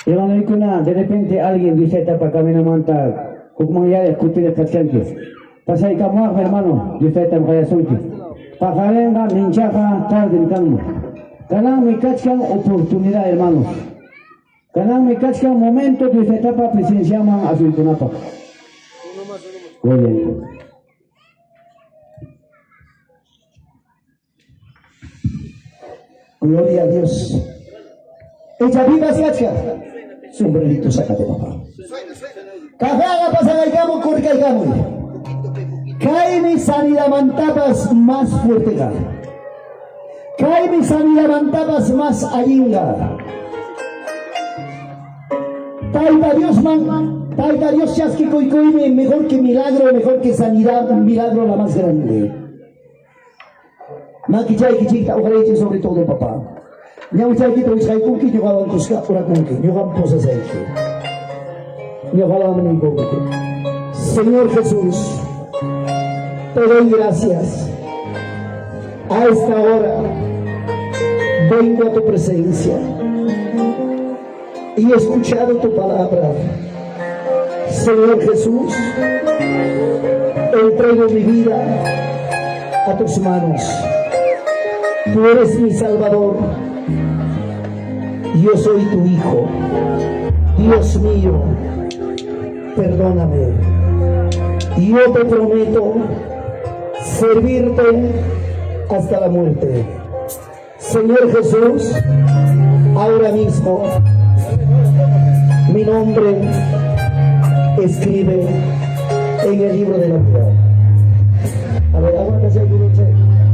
De repente alguien dice para camino monta, como ya escuché de cachanque. Pasa y camuaj, hermano, dice esta mujer sunki. Pajarenga, minchaja, tarde en calmo. Canán me cachcan oportunidad, hermanos. Canán me cachcan momento de esta etapa presenciaman a su intunapa. Gloria a Dios. Gloria a Dios. Ella viva Siacha. Sombrerito, sácate, papá. Cajaga pasa caigamo, corre caigamo. Caime sanidad mantapas más fuerte. Caime sanidad mantapas más ayinga. Taita Dios chasque coicoime, mejor que milagro, mejor que sanidad, un milagro la más grande. Makichay kichita, ojalá sobre todo, papá. Nyawichay kita wisay kunki nyugawan kuska ura kunki nyugam posa saiki nyugawan meniko kunki. Señor Jesús, te doy gracias. A esta hora vengo a tu presencia y he escuchado tu palabra. Señor Jesús, entrego mi vida a tus manos. Tú eres mi Salvador. Yo soy tu hijo. Dios mío, perdóname. Yo te prometo servirte hasta la muerte. Señor Jesús, ahora mismo mi nombre escribe en el libro de la vida. A ver, aguántase aquí,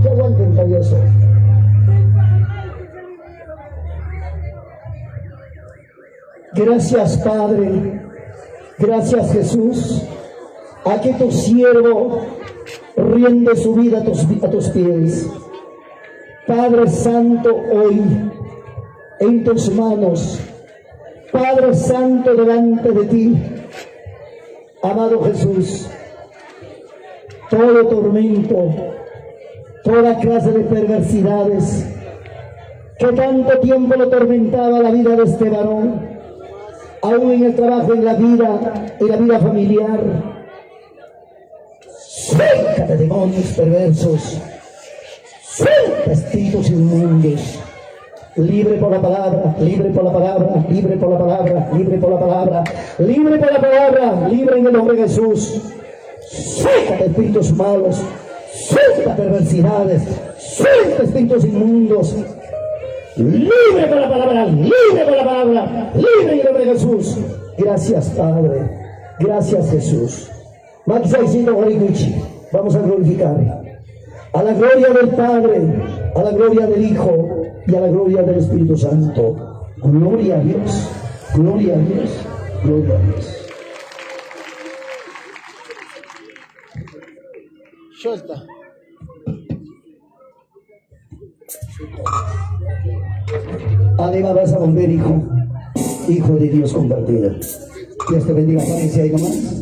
que aguanten, payaso. Gracias, Padre. Gracias, Jesús. A que tu siervo rinde su vida a tus pies. Padre Santo, hoy en tus manos. Padre Santo, delante de ti. Amado Jesús, todo tormento, toda clase de perversidades que tanto tiempo lo tormentaba la vida de este varón, aún en el trabajo, en la vida familiar. Suelta demonios perversos, suelta espíritus inmundos, libre por la palabra, libre por la palabra, libre por la palabra, libre por la palabra, libre por la palabra, libre en el nombre de Jesús. Suelta espíritus malos, suelta perversidades, suelta espíritus inmundos. Libre por la palabra, libre por la palabra, libre en el nombre de Jesús. Gracias, Padre. Gracias, Jesús. Vamos a glorificar. A la gloria del Padre, a la gloria del Hijo y a la gloria del Espíritu Santo. Gloria a Dios, gloria a Dios, gloria a Dios. Suelta. Además vas a volver, hijo de Dios compartido. Dios te bendiga. Párense ahí nomás.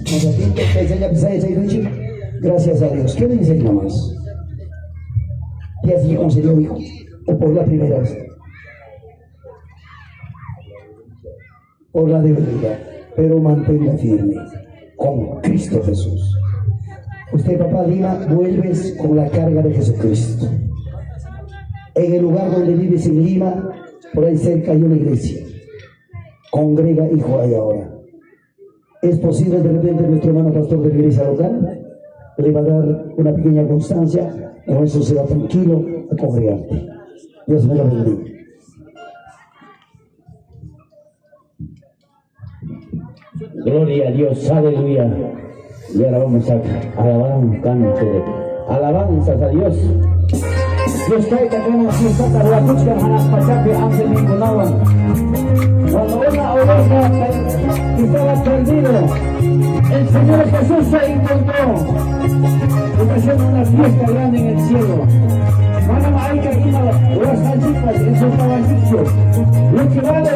Gracias a Dios. ¿Qué le dice ahí nomás? ¿Qué se le concedió, hijo? ¿O por la primera vez? Por la debilidad. Pero mantenga firme con Cristo Jesús. Usted, papá Lima, vuelves con la carga de Jesucristo. En el lugar donde vives en Lima, por ahí cerca hay una iglesia. Congrega, hijo, ahí ahora. Es posible de repente nuestro hermano pastor de la iglesia local le va a dar una pequeña constancia, con eso se va tranquilo a congregarte. Dios me lo bendiga. Gloria a Dios, aleluya. Y ahora vamos a alabar un canto de alabanzas a Dios. Dios cae takana si sata la música hanas pachape ángel ningunawan. Cuando una oveja que estaba perdido, el Señor Jesús se encontró. Y haciendo una fiesta grande en el cielo. Van a maika y las anchitas en sus caballitos. Lo que vale